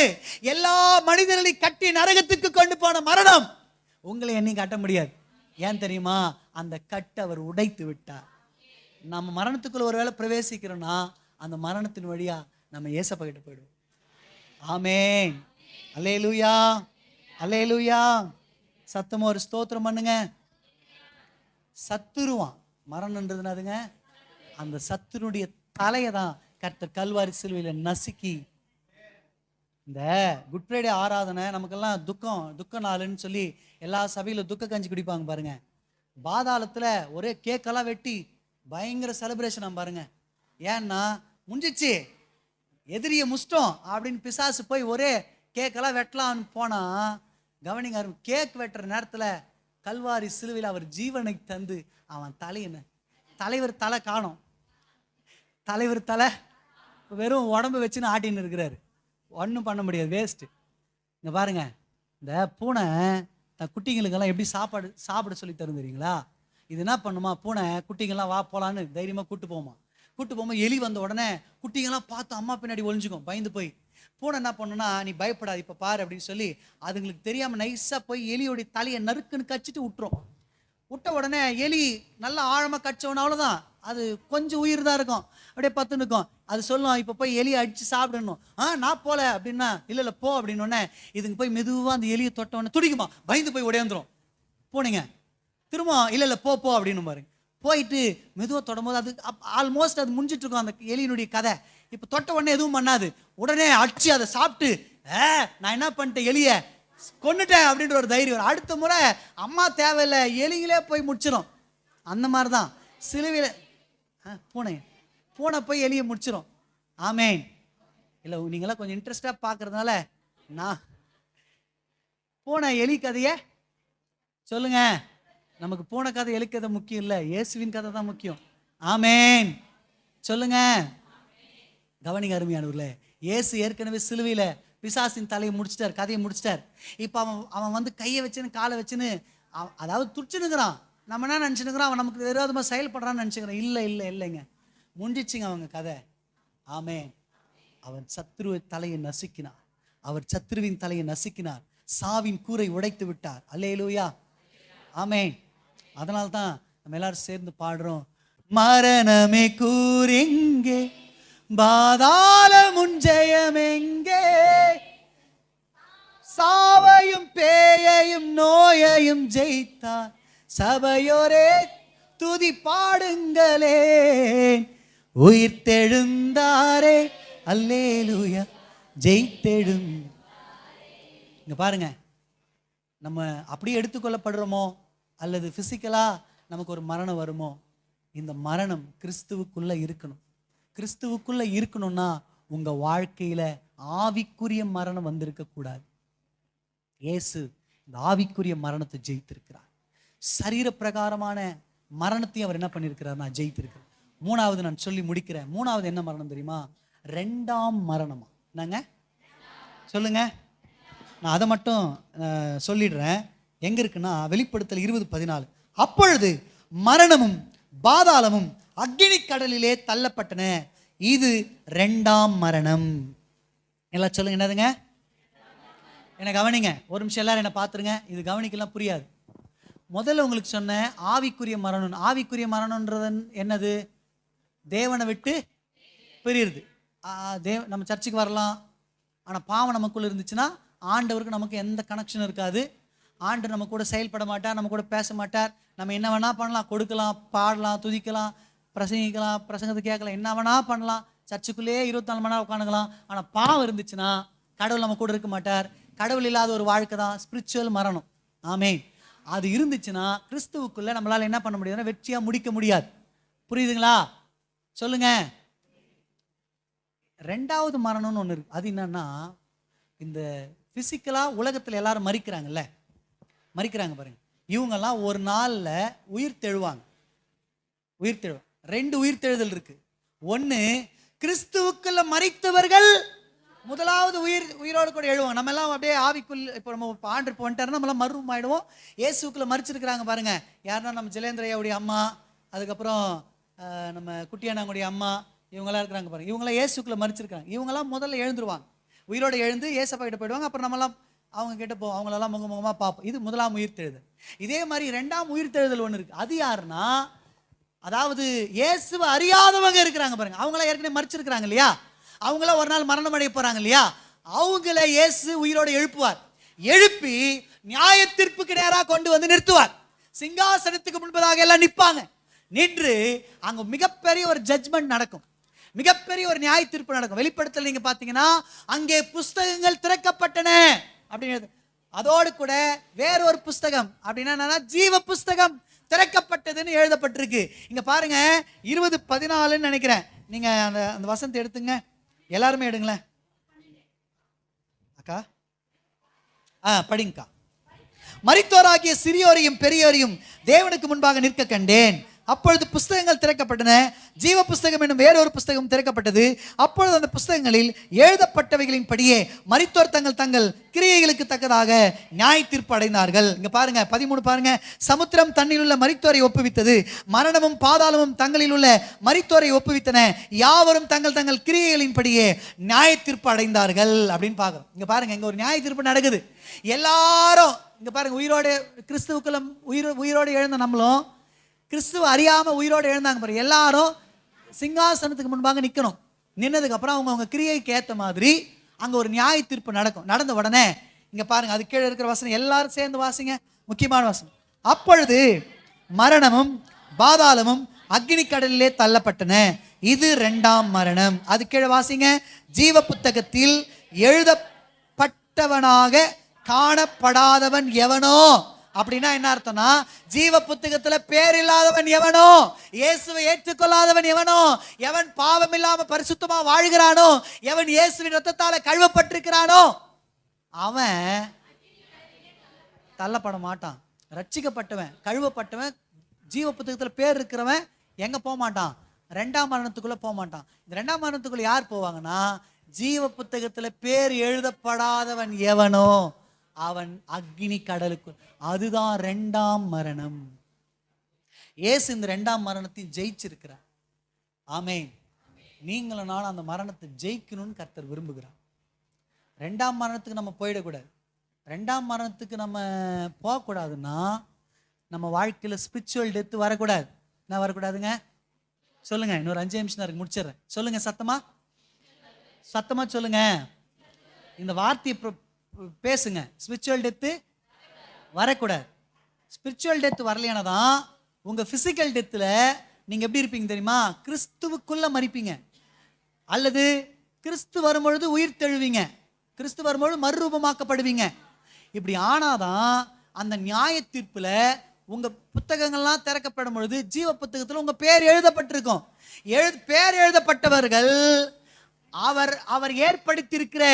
எல்லா மனிதர்களையும் கட்டி நரகத்துக்கு கொண்டு போன மரணம் உங்களை என்னையும் கட்ட முடியாது. ஏன் தெரியுமா? அந்த கட்டை அவர் உடைத்து விட்டார். நம்ம மரணத்துக்குள்ள ஒரு வேளை பிரவேசிக்கிறோம்னா அந்த மரணத்தின் வழியா நம்ம ஏசப்பா கிட்ட போயிடுவோம். ஆமென். அல்லேலூயா. அல்லேலூயா. சத்தமா ஒரு ஸ்தோத்திரம் பண்ணுங்க. சத்துருவான் மரணம்ன்றதுனாதுங்க, அந்த சத்துருடைய தலையை தான் கர்த்தர் கல்வாரி சிலுவையில் நசுக்கி. இந்த குட் ஃப்ரைடே ஆராதனை நமக்கெல்லாம் துக்க நாளுன்னு சொல்லி எல்லா சபையிலும் துக்க கஞ்சி குடிப்பாங்க பாருங்க. பாதாளத்தில் ஒரே கேக்கெல்லாம் வெட்டி பயங்கர செலிப்ரேஷன் பாருங்க. ஏன்னா முடிஞ்சிச்சு, எதிரியை முஷ்டம் அப்படின்னு பிசாசு போய் ஒரே கேக்கெல்லாம் வெட்டலாம்னு போனா, கவனிங்க, கேக் வெட்டுற நேரத்தில் கல்வாரி சிலுவையில் அவர் ஜீவனை தந்து அவன் தலைவர் தலை காணோம். தலைவர் தலை வெறும் உடம்பு வச்சுன்னு ஆட்டின்னு இருக்கிறாரு. ஒன்றும் பண்ண முடியாது, வேஸ்ட்டு. இங்கே பாருங்க, இந்த பூனை தன் குட்டிங்களுக்கெல்லாம் எப்படி சாப்பிட சொல்லி தரும் தெரியுங்களா? இது என்ன பண்ணுமா? பூனை குட்டிங்கெல்லாம் வா போகலான்னு தைரியமாக கூட்டு போகும்போது எலி வந்த உடனே குட்டிங்கெல்லாம் பார்த்து அம்மா பின்னாடி ஒழிஞ்சுக்கும் பயந்து போய். பூனை என்ன பண்ணுன்னா, நீ பயப்படாது இப்போ பாரு அப்படின்னு சொல்லி அதுங்களுக்கு தெரியாமல் நைஸாக போய் எலியோடைய தலையை நறுக்குன்னு கச்சிட்டு விட்டுரும். விட்ட உடனே எலி நல்லா ஆழமாக கச்சவன, அவ்வளோதான், அது கொஞ்சம் உயிர் தான் இருக்கும், அப்படியே பத்து நிற்கும். அது சொல்லும் இப்போ போய் எலியை அடித்து சாப்பிடணும். நான் போல அப்படின்னா இல்லை போ அப்படின்னோடனே இதுங்க போய் மெதுவாக அந்த எலியை தொட்டோடனே துடிக்குமா, பயந்து போய் உடையாந்துரும். போனீங்க திரும்ப இல்லை போ போ அப்படின்னு பாருங்க. போயிட்டு மெதுவாக தொடும்போது அது ஆல்மோஸ்ட் அது முடிஞ்சிட்டு இருக்கும் அந்த எலியினுடைய கதை. இப்போ தொட்ட உடனே எதுவும் பண்ணாது. உடனே அடிச்சு அதை சாப்பிட்டு நான் என்ன பண்ணிட்டேன், எலியை கொன்னுட்டேன் அப்படின்ற ஒரு தைரியம் வரும். அடுத்த முறை அம்மா தேவையில்லை, எலிகளே போய் முடிச்சிடும். அந்த மாதிரி தான் சிலுவையில் பூனை போய் எலியை முடிச்சிடும். ஆமேன். இல்லை நீங்களாம் கொஞ்சம் இன்ட்ரெஸ்டாக பார்க்கறதுனால நான் பூனை எலி கதையை சொல்லுங்க. நமக்கு பூனை கதை எலி கதை முக்கியம் இல்லை, இயேசுவின் கதை தான் முக்கியம். ஆமேன் சொல்லுங்க. கவனிங்க அருமையானவர்களே, இயேசு ஏற்கனவே சிலுவையில் பிசாசின் தலையை முடிச்சிட்டார், கதையை முடிச்சிட்டார். இப்போ அவன் வந்து கையை வச்சுன்னு காலை வச்சுன்னு அதாவது துடிச்சுனுக்கிறான். நம்ம என்ன நினச்சினுக்கிறோம், அவன் நமக்கு விரோதமாக செயல்படுறான்னு நினச்சிக்கிறோம். இல்லைங்க, முடிஞ்சிச்சுங்க அவங்க கதை. ஆமேன். அவன் சத்ருவை தலையை நசுக்கினார், அவர் சத்ருவின் தலையை நசுக்கினார், சாவின் கூரை உடைத்து விட்டார். அல்லேலூயா, ஆமேன். அதனால தான் நம்ம எல்லாரும் சேர்ந்து பாடுறோம், மரணமே கூரெங்கே, பாதாள முஞ்சயம் எங்கே, சாவையும் பேயையும் நோயையும் ஜெயித்தார், சபையோரே துதி பாடுங்களே, உயிர் தெழுந்தாரே அல்லேலூயா, ஜெயித்தெழும். இங்க பாருங்க, நம்ம அப்படியே எடுத்துக்கொள்ளப்படுறோமோ அல்லது பிசிக்கலா நமக்கு ஒரு மரணம் வருமோ, இந்த மரணம் கிறிஸ்துவுக்குள்ள இருக்கணும். கிறிஸ்துவுக்குள்ள இருக்கணும்னா உங்க வாழ்க்கையில ஆவிக்குரிய மரணம் வந்திருக்க கூடாது. இயேசு இந்த ஆவிக்குரிய மரணத்தை ஜெயித்திருக்கிறார். சரீர பிரகாரமான மரணத்தையும் அவர் என்ன பண்ணியிருக்கிறார், நான் ஜெயித்திருக்கிறேன். மூணாவது நான் சொல்லி முடிக்கிறேன். மூணாவது என்ன மரணம் தெரியுமா? 2ஆம் மரணமா? என்னங்க சொல்லுங்க. நான் அதை மட்டும் சொல்லிடுறேன். எங்க இருக்குன்னா வெளிப்படுத்தல் 20:14. அப்பொழுது மரணமும் பாதாளமும் அக்கினி கடலிலே தள்ளப்பட்டன, இது 2ஆம் மரணம். எல்லாம் சொல்லுங்க, என்னதுங்க? என்ன கவனிங்க, ஒரு நிமிஷம் எல்லாரும் என்ன பார்த்துருங்க, இது கவனிக்கலாம் புரியாது. முதல்ல உங்களுக்கு சொன்ன ஆவிக்குரிய மரணம். ஆவிக்குரிய மரணம்ன்றது என்னது? தேவனை விட்டு பிரியுது. நம்ம சர்ச்சுக்கு வரலாம், ஆனால் பாவம் நமக்குள்ள இருந்துச்சுன்னா ஆண்டவருக்கு நமக்கு எந்த கனெக்ஷனும் இருக்காது. ஆண்டு நம்ம கூட செயல்பட மாட்டார், நம்ம கூட பேச மாட்டார். நம்ம என்ன வேணா பண்ணலாம், கொடுக்கலாம், பாடலாம், துதிக்கலாம், பிரசங்கிக்கலாம், பிரசங்கத்தை கேட்கலாம், என்ன வேணா பண்ணலாம், சர்ச்சுக்குள்ளேயே 24 மணி நேரம் உட்காந்துக்கலாம். ஆனால் பாவம் இருந்துச்சுன்னா கடவுள் நம்ம கூட இருக்க மாட்டார். கடவுள் இல்லாத ஒரு வாழ்க்கை தான் ஸ்பிரிச்சுவல் மரணம். ஆமேன். அது இருந்துச்சுன்னா கிறிஸ்துவுக்குள்ள நம்மளால என்ன பண்ண முடியாதுன்னா வெற்றியா முடிக்க முடியாது. புரியுதுங்களா? சொல்லுங்க. 2வது மரணம்னு ஒன்று இருக்கு. அது என்னன்னா, இந்த பிசிக்கலா உலகத்தில் எல்லாரும் மறிக்கிறாங்கல்ல, மறிக்கிறாங்க பாருங்க. இவங்கெல்லாம் ஒரு நாள்ல உயிர் தெழுவாங்க. 2 உயிர்த்தெழுதல் இருக்கு. ஒன்று, கிறிஸ்துவுக்குள்ள மறித்தவர்கள் முதலாவது உயிரோடு கூட எழுவாங்க. நம்ம எல்லாம் அப்படியே ஆவிக்குள், இப்போ நம்ம ஆண்டு இப்போ வந்துட்டாருன்னா நம்மளாம் மறுரூபம் ஆயிடுவோம். இயேசுக்குள்ள மறிச்சிருக்கிறாங்க பாருங்க. யாருன்னா நம்ம ஜெலேந்திரையாவுடைய அம்மா, அதுக்கப்புறம் நம்ம குட்டியானாவுடைய அம்மா, இவங்கெல்லாம் இருக்கிறாங்க பாருங்க. இவங்களாம் இயேசுக்குள்ள மறிச்சிருக்காங்க. இவங்கெல்லாம் முதல்ல எழுந்துருவாங்க, உயிரோடு எழுந்து ஏசப்பா கிட்ட போயிடுவாங்க. அப்புறம் நம்மளாம் அவங்க கிட்ட போவோம், அவங்களெல்லாம் முகமுகமாக பார்ப்போம். இது முதலாம் உயிர்த்தெழுதல். இதே மாதிரி 2ஆம் உயிர்த்தெழுதல் ஒன்று இருக்கு. அது யாருன்னா, அதாவது இயேசுவை அறியாதவங்க இருக்கிறாங்க பாருங்க. அவங்களாம் ஏற்கனவே மறிச்சிருக்கிறாங்க இல்லையா, அவங்களாம் ஒரு நாள் மரணம் அடைய போறாங்க இல்லையா, அவங்கள இயேசு உயிரோடு எழுப்புவார். எழுப்பி நியாய தீர்ப்புக்கு நேராக கொண்டு வந்து நிறுத்துவார். சிங்காசனத்துக்கு முன்பதாக எல்லாம் நிற்பாங்க. நின்று அங்க மிகப்பெரிய ஒரு ஜட்ஜ்மெண்ட் நடக்கும், மிகப்பெரிய ஒரு நியாய தீர்ப்பு நடக்கும். வெளிப்படுத்தல் நீங்க பாத்தீங்கன்னா அங்கே புஸ்தகங்கள் திறக்கப்பட்டன அப்படின்னு, அதோடு கூட வேறொரு புஸ்தகம் அப்படின்னா ஜீவ புஸ்தகம் திறக்கப்பட்டதுன்னு எழுதப்பட்டிருக்கு. இங்க பாருங்க 20:14 நினைக்கிறேன். நீங்க அந்த வசனத்தை எடுத்துங்க, எல்லாருமே எடுங்களேன். அக்கா படிங்கக்கா. மரித்தோராகிய சிறியோரையும் பெரியோரையும் தேவனுக்கு முன்பாக நிற்க கண்டேன். அப்பொழுது புஸ்தகங்கள் திறக்கப்பட்டன, ஜீவ புஸ்தகம் என்னும் வேறொரு புஸ்தகம் திறக்கப்பட்டது. அப்பொழுது அந்த புஸ்தகங்களில் எழுதப்பட்டவைகளின் படியே மரித்தோர் தங்கள் கிரியைகளுக்கு தக்கதாக நியாய தீர்ப்பு அடைந்தார்கள். இங்க பாருங்க 13 பாருங்க. சமுத்திரம் தண்ணில் உள்ள மரித்தோரை ஒப்புவித்தது, மரணமும் பாதாளமும் தங்களில் உள்ள மரித்தோரை ஒப்புவித்தன, யாவரும் தங்கள் கிரியைகளின் படியே நியாய தீர்ப்பு அடைந்தார்கள் அப்படின்னு பாக்குறோம். இங்க பாருங்க, இங்க ஒரு நியாய தீர்ப்பு நடக்குது. எல்லாரும் இங்க பாருங்க, உயிரோடு கிறிஸ்துவுக்குள்ள உயிரோடு எழுந்த நம்மளும் கிறிஸ்துவ அறியாம உயிரோடு எழுந்தாங்க பாருங்க. எல்லாரும் சிங்காசனத்துக்கு முன்பாக நிற்கணும். நின்னதுக்கு அப்புறம் அவங்க கிரியைக்கு ஏற்ற மாதிரி அங்க ஒரு நியாய தீர்ப்பு நடக்கும். நடந்த உடனே இங்க பாருங்க, அது கீழே இருக்கிற வசனம் எல்லாரும் சேர்ந்து வாசிங்க, முக்கியமான வசனம். அப்பொழுது மரணமும் பாதாளமும் அக்னி கடலிலே தள்ளப்பட்டன, இது 2ஆம் மரணம். அது கீழே வாசிங்க. ஜீவ புத்தகத்தில் எழுதப்பட்டவனாக காணப்படாதவன் எவனோ, அப்படின்னா என்ன அர்த்தம்னா, ஜீவ புத்தகத்துல பேர் இல்லாதவன் எவனோ, இயேசுவை ஏற்றுக்கொள்ளாதவன் எவனோ, எவன் பாவம் இல்லாம பரிசுத்தமா வாழ்கிறானோ, எவன் இயேசுவின் ரத்தத்தால கழுவப்பட்டிருக்கிறானோ அவன் தள்ளப்பட மாட்டான். ரட்சிக்கப்பட்டவன், கழுவப்பட்டவன், ஜீவ புத்தகத்துல பேர் இருக்கிறவன் எங்க போக மாட்டான்? 2ஆம் மரணத்துக்குள்ள போக மாட்டான். இந்த 2ஆம் மரணத்துக்குள்ள யார் போவாங்கன்னா, ஜீவ புத்தகத்துல பேர் எழுதப்படாதவன் எவனோ அவன் அக்னி கடலுக்குள். அதுதான் 2ஆம் மரணம். இயேசு இந்த 2ஆம் மரணத்தையும் ஜெயிச்சிருக்கிறார். ஆமென். நீங்களும் நானும் அந்த மரணத்தை ஜெயிக்கணும்னு கர்த்தர் விரும்புகிறார். 2ஆம் மரணத்துக்கு நம்ம போயிடக்கூடாது. 2ஆம் மரணத்துக்கு நம்ம போகக்கூடாதுன்னா நம்ம வாழ்க்கையில் ஸ்பிரிச்சுவல் டெத்து வரக்கூடாது. என்ன வரக்கூடாதுங்க? சொல்லுங்க. இன்னொரு 5 நிமிஷம் தான் இருக்கு, முடிச்சிடுறேன். சொல்லுங்க, சத்தமா சத்தமா சொல்லுங்க. இந்த வார்த்தையை பேசுங்க. ஸ்பிரிச்சுவல் டெத்து வரக்கூடாது. ஸ்பிரிச்சுவல் டெத்து வரலையானா தான் உங்க பிசிக்கல் டெத்துல நீங்க எப்படி இருப்பீங்க தெரியுமா? கிறிஸ்துவுக்குள்ள மரிப்பீங்க, அல்லது கிறிஸ்து வரும்பொழுது உயிர் தெழுவீங்க, கிறிஸ்து வரும்பொழுது மறுரூபமாக்கப்படுவீங்க. இப்படி ஆனாதான் அந்த நியாய தீர்ப்புல உங்க புத்தகங்கள்லாம் திறக்கப்படும் பொழுது ஜீவ புத்தகத்துல உங்க பேர் எழுதப்பட்டிருக்கும். பேர் எழுதப்பட்டவர்கள் அவர் அவர் ஏற்படுத்தியிருக்கிற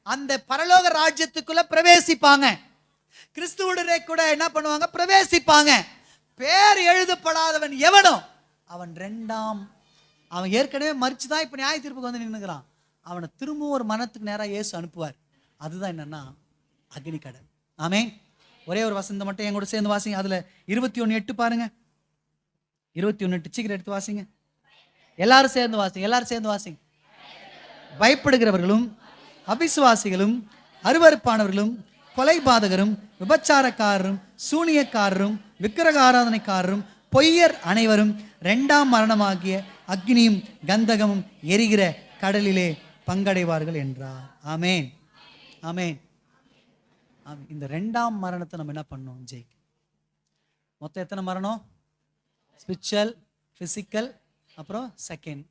அந்த பரலோக ராஜ்யத்துக்குள்ள பிரவேசிப்பாங்க. கிறிஸ்துவுடனே கூட என்ன பண்ணுவாங்க? பிரவேசிப்பாங்க. பேர் எழுதப்படாதவன் எவனோ அவன் 2ஆம், அவன் ஏற்கனவே மரிச்சுதான் இப்ப நியாய தீர்ப்புக்கு வந்து நின்னுக்கிறான். அவனை திரும்பவும் ஒரு மரணத்துக்கு நேராக இயேசு அனுப்புவார். அதுதான் என்னன்னா அக்னி கடல். ஆமென். ஒரே ஒரு வசனத்தை மட்டும் என் கூட சேர்ந்து வாசிங்க. அதுல 21:8 பாருங்க. 21:8 சீக்கிரம் எடுத்து வாசிங்க. எல்லாரும் சேர்ந்து வாசிங்க, எல்லாரும் சேர்ந்து வாசிங்க. பயப்படுகிறவர்களும் அவிசுவாசிகளும் அருவருப்பானவர்களும் கொலைபாதகரும் விபச்சாரக்காரரும் சூனியக்காரரும் விக்கிரக ஆராதனைக்காரரும் பொய்யர் அனைவரும் 2ஆம் மரணமாகிய அக்னியும் கந்தகமும் எரிகிற கடலிலே பங்கடைவார்கள் என்றார். ஆமென், ஆமென். இந்த 2ஆம் மரணத்தை நம்ம என்ன பண்ணோம்? ஜெயிக்க. மொத்தம் எத்தனை மரணம்? ஸ்பிரிச்சுவல், பிசிக்கல், அப்புறம் செகண்ட்.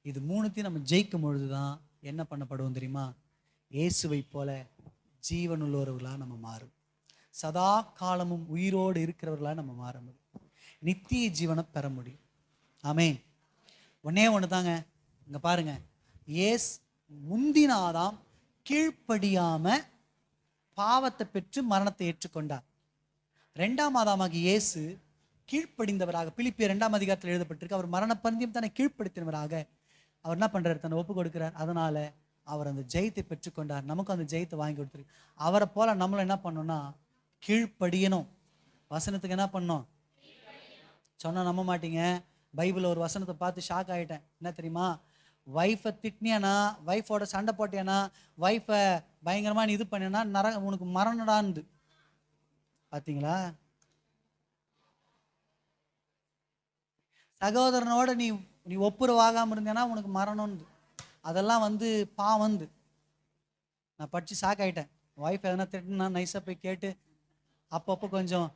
இது மூணுத்தையும் நம்ம ஜெயிக்கும் பொழுதுதான் என்ன பண்ணப்படுவோம் தெரியுமா? இயேசுவை போல ஜீவனுள்ளவர்களா நம்ம மாறும். சதா காலமும் உயிரோடு இருக்கிறவர்களா நம்ம மாற முடியும். நித்திய ஜீவனை பெற முடியும். ஆமென். ஒன்னே ஒன்று தாங்க. இங்க பாருங்க, முந்தின ஆதாம் கீழ்ப்படியாம பாவத்தை பெற்று மரணத்தை ஏற்றுக்கொண்டார். 2ஆம் ஆதாமாகிய இயேசு கீழ்ப்படிந்தவராக, பிலிப்பியர் 2ஆம் அதிகாரத்தில் எழுதப்பட்டிருக்கு, அவர் மரண பந்தியம் தன்னை கீழ்ப்படுத்தினவராக அவர் என்ன பண்றாரு? தன்னை ஒப்பு கொடுக்கிறார். அதனால அவர் அந்த ஜெயத்தை பெற்றுக்கொண்டார். நமக்கு அந்த ஜெயத்தை வாங்கி கொடுத்துருக்கு. அவரை போல நம்மளும் என்ன பண்ணோம்னா கீழ்ப்படியணும். வசனத்துக்கு என்ன பண்ணோம் சொன்னா நம்ப மாட்டீங்க. பைபிள் ஒரு வசனத்தை பார்த்து ஷாக் ஆகிட்டேன். என்ன தெரியுமா? வைஃபை திட்டினியானா, வைஃபோட சண்டை போட்டியானா, வைஃபை பயங்கரமா நீ இது பண்ணினா உனக்கு மரணடான்னு. பார்த்தீங்களா? சகோதரனோட நீ நீ ஒப்புரவாகாமல் இருந்தேன்னா உனக்கு மரணம்னு. அதெல்லாம் பாவம். நான் படிச்சு ஷாக் ஆகிட்டேன். வைஃப் எதனா திட்டுனா நைஸாக போய் கேட்டு அப்பப்போ கொஞ்சம்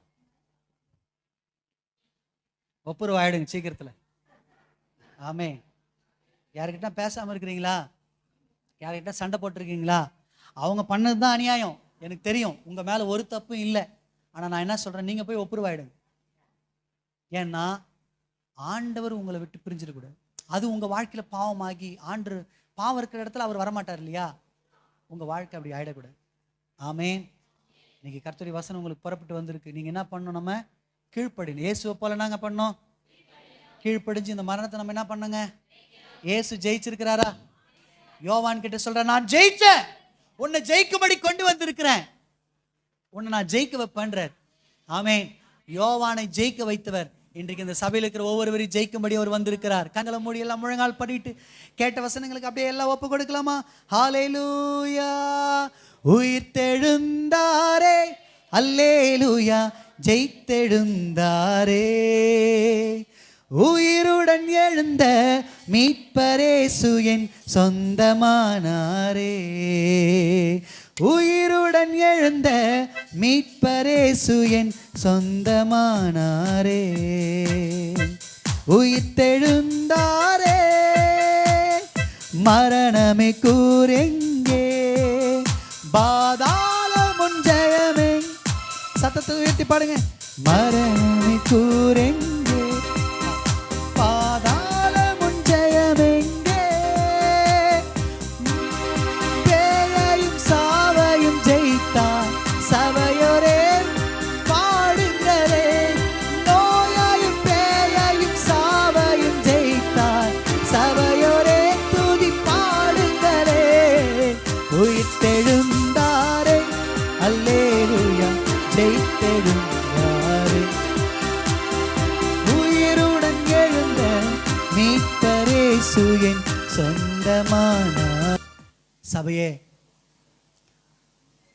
ஒப்புரவாயிடுங்க சீக்கிரத்தில். ஆமே. யாருக்கிட்ட பேசாமல் இருக்கிறீங்களா? யாருக்கிட்ட சண்டை போட்டிருக்கீங்களா? அவங்க பண்ணது தான் அநியாயம், எனக்கு தெரியும். உங்கள் மேலே ஒரு தப்பும் இல்லை. ஆனால் நான் என்ன சொல்கிறேன், நீங்கள் போய் ஒப்புரவாயிடுங்க. ஏன்னா ஆண்டவர் உங்களை விட்டு பிரிஞ்சிடக்கூடாது. அது உங்கள் வாழ்க்கையில் பாவமாகி பாவம் இருக்கிற இடத்துல அவர் வரமாட்டார் இல்லையா? உங்கள் வாழ்க்கை அப்படி ஆகிடக்கூடாது. ஆமேன். இன்னைக்கு கர்த்தருடைய வசனம் உங்களுக்கு புறப்பட்டு வந்திருக்கு. நீங்கள் என்ன பண்ணணும்? நம்ம கீழ்ப்படிணும். இயேசுவை போல நாங்கள் பண்ணோம், கீழ்ப்படிஞ்சு இந்த மரணத்தை நம்ம என்ன பண்ணுங்க? இயேசு ஜெயிச்சிருக்கிறாரா? யோவான் கிட்ட சொல்ற, நான் ஜெயிச்சேன், உன்னை ஜெயிக்கும்படி கொண்டு வந்திருக்கிறேன், உன்னை நான் ஜெயிக்க வைப்பேன்றார். ஆமேன். யோவானை ஜெயிக்க வைத்தவர் இன்றைக்கு இந்த சபையில் இருக்கிற ஒவ்வொருவரையும் ஜெயிக்கும்படி அவர் வந்திருக்கிறார். கண்களை மூடி எல்லாம் முழங்கால் பண்ணிட்டு கேட்ட வசனங்களுக்கு அப்படியே எல்லாம் ஒப்பு கொடுக்கலாமா? ஹல்லேலூயா, உயிர்த்தெழுந்தாரே, அல்லேலூயா, ஜெயித்தெழுந்தாரே, உயிருடன் எழுந்த மீட்பரேசு என் சொந்தமானாரே. உயிருடன் எழுந்த மீட்பரேசு என் சொந்தமானாரே. உயிர்த்தெழுந்தாரே மரணமே கூரெங்கே, பாதாளமுன் ஜெயமே. சத்தத்தை உயர்த்தி பாடுங்க. மரணமே கூரெங்கே, பாதாளமுன் ஜெயமெங்கே. பேயையும் சாவையும் ஜெயித்தார் சபையோரே பாடுங்களே. நோயையும் பேயையும் சாவையும் ஜெயித்தார் சபையோரே துதி பாடுங்களே. உயிர்த்தெழுந்தாரே அல்லேலூயா, ஜெயித்தெழுந்தாரே. உயிருடன் எழுந்த மீட்பரேசு என் சொந்தமானார். சபையே,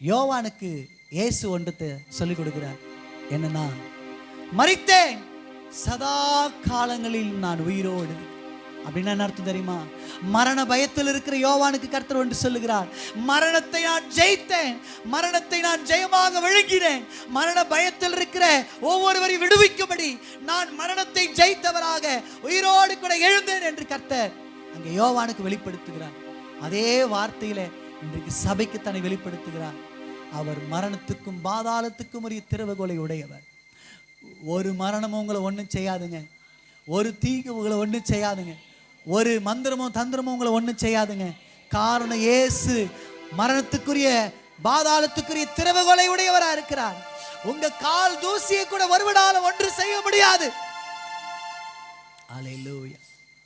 யோவானுக்கு இயேசு ஒன்றத்தை சொல்லிக் கொடுக்கிறார். என்னன்னா, மரித்தேன், சதா காலங்களில் நான் உயிரோடு. அப்படின்னா என்ன அர்த்தம் தெரியுமா? மரண பயத்தில் இருக்கிற யோவானுக்கு கர்த்தர் ஒன்று சொல்லுகிறார். மரணத்தை நான் ஜெயித்தேன், மரணத்தை நான் ஜெயமாக விழுங்கினேன். மரண பயத்தில் இருக்கிற ஒவ்வொருவரையும் விடுவிக்கும்படி நான் மரணத்தை ஜெயித்தவராக உயிரோடு கூட எழுந்தேன் என்று கர்த்தர் அங்கே யோவானுக்கு வெளிப்படுத்துகிறார். அதே வார்த்தையில இன்றைக்கு சபைக்கு தன்னை வெளிப்படுத்துகிறார். அவர் மரணத்துக்கும் பாதாளத்துக்கும் உரிய திறவுகோலை உடையவர். ஒரு மரணமும் உங்களை ஒன்றும் செய்யாதுங்க. ஒரு தீங்கு உங்களை ஒன்றும் செய்யாதுங்க. ஒரு மந்திரமும் தந்திரமும் உங்களை ஒன்றும் செய்யாதுங்க. காரணம், இயேசு மரணத்துக்குரிய பாதாளத்துக்குரிய திறவுகோலை உடையவரா இருக்கிறார். உங்க கால் தூசியை கூட ஒருவனால ஒன்று செய்ய முடியாது. அல்லேலூயா.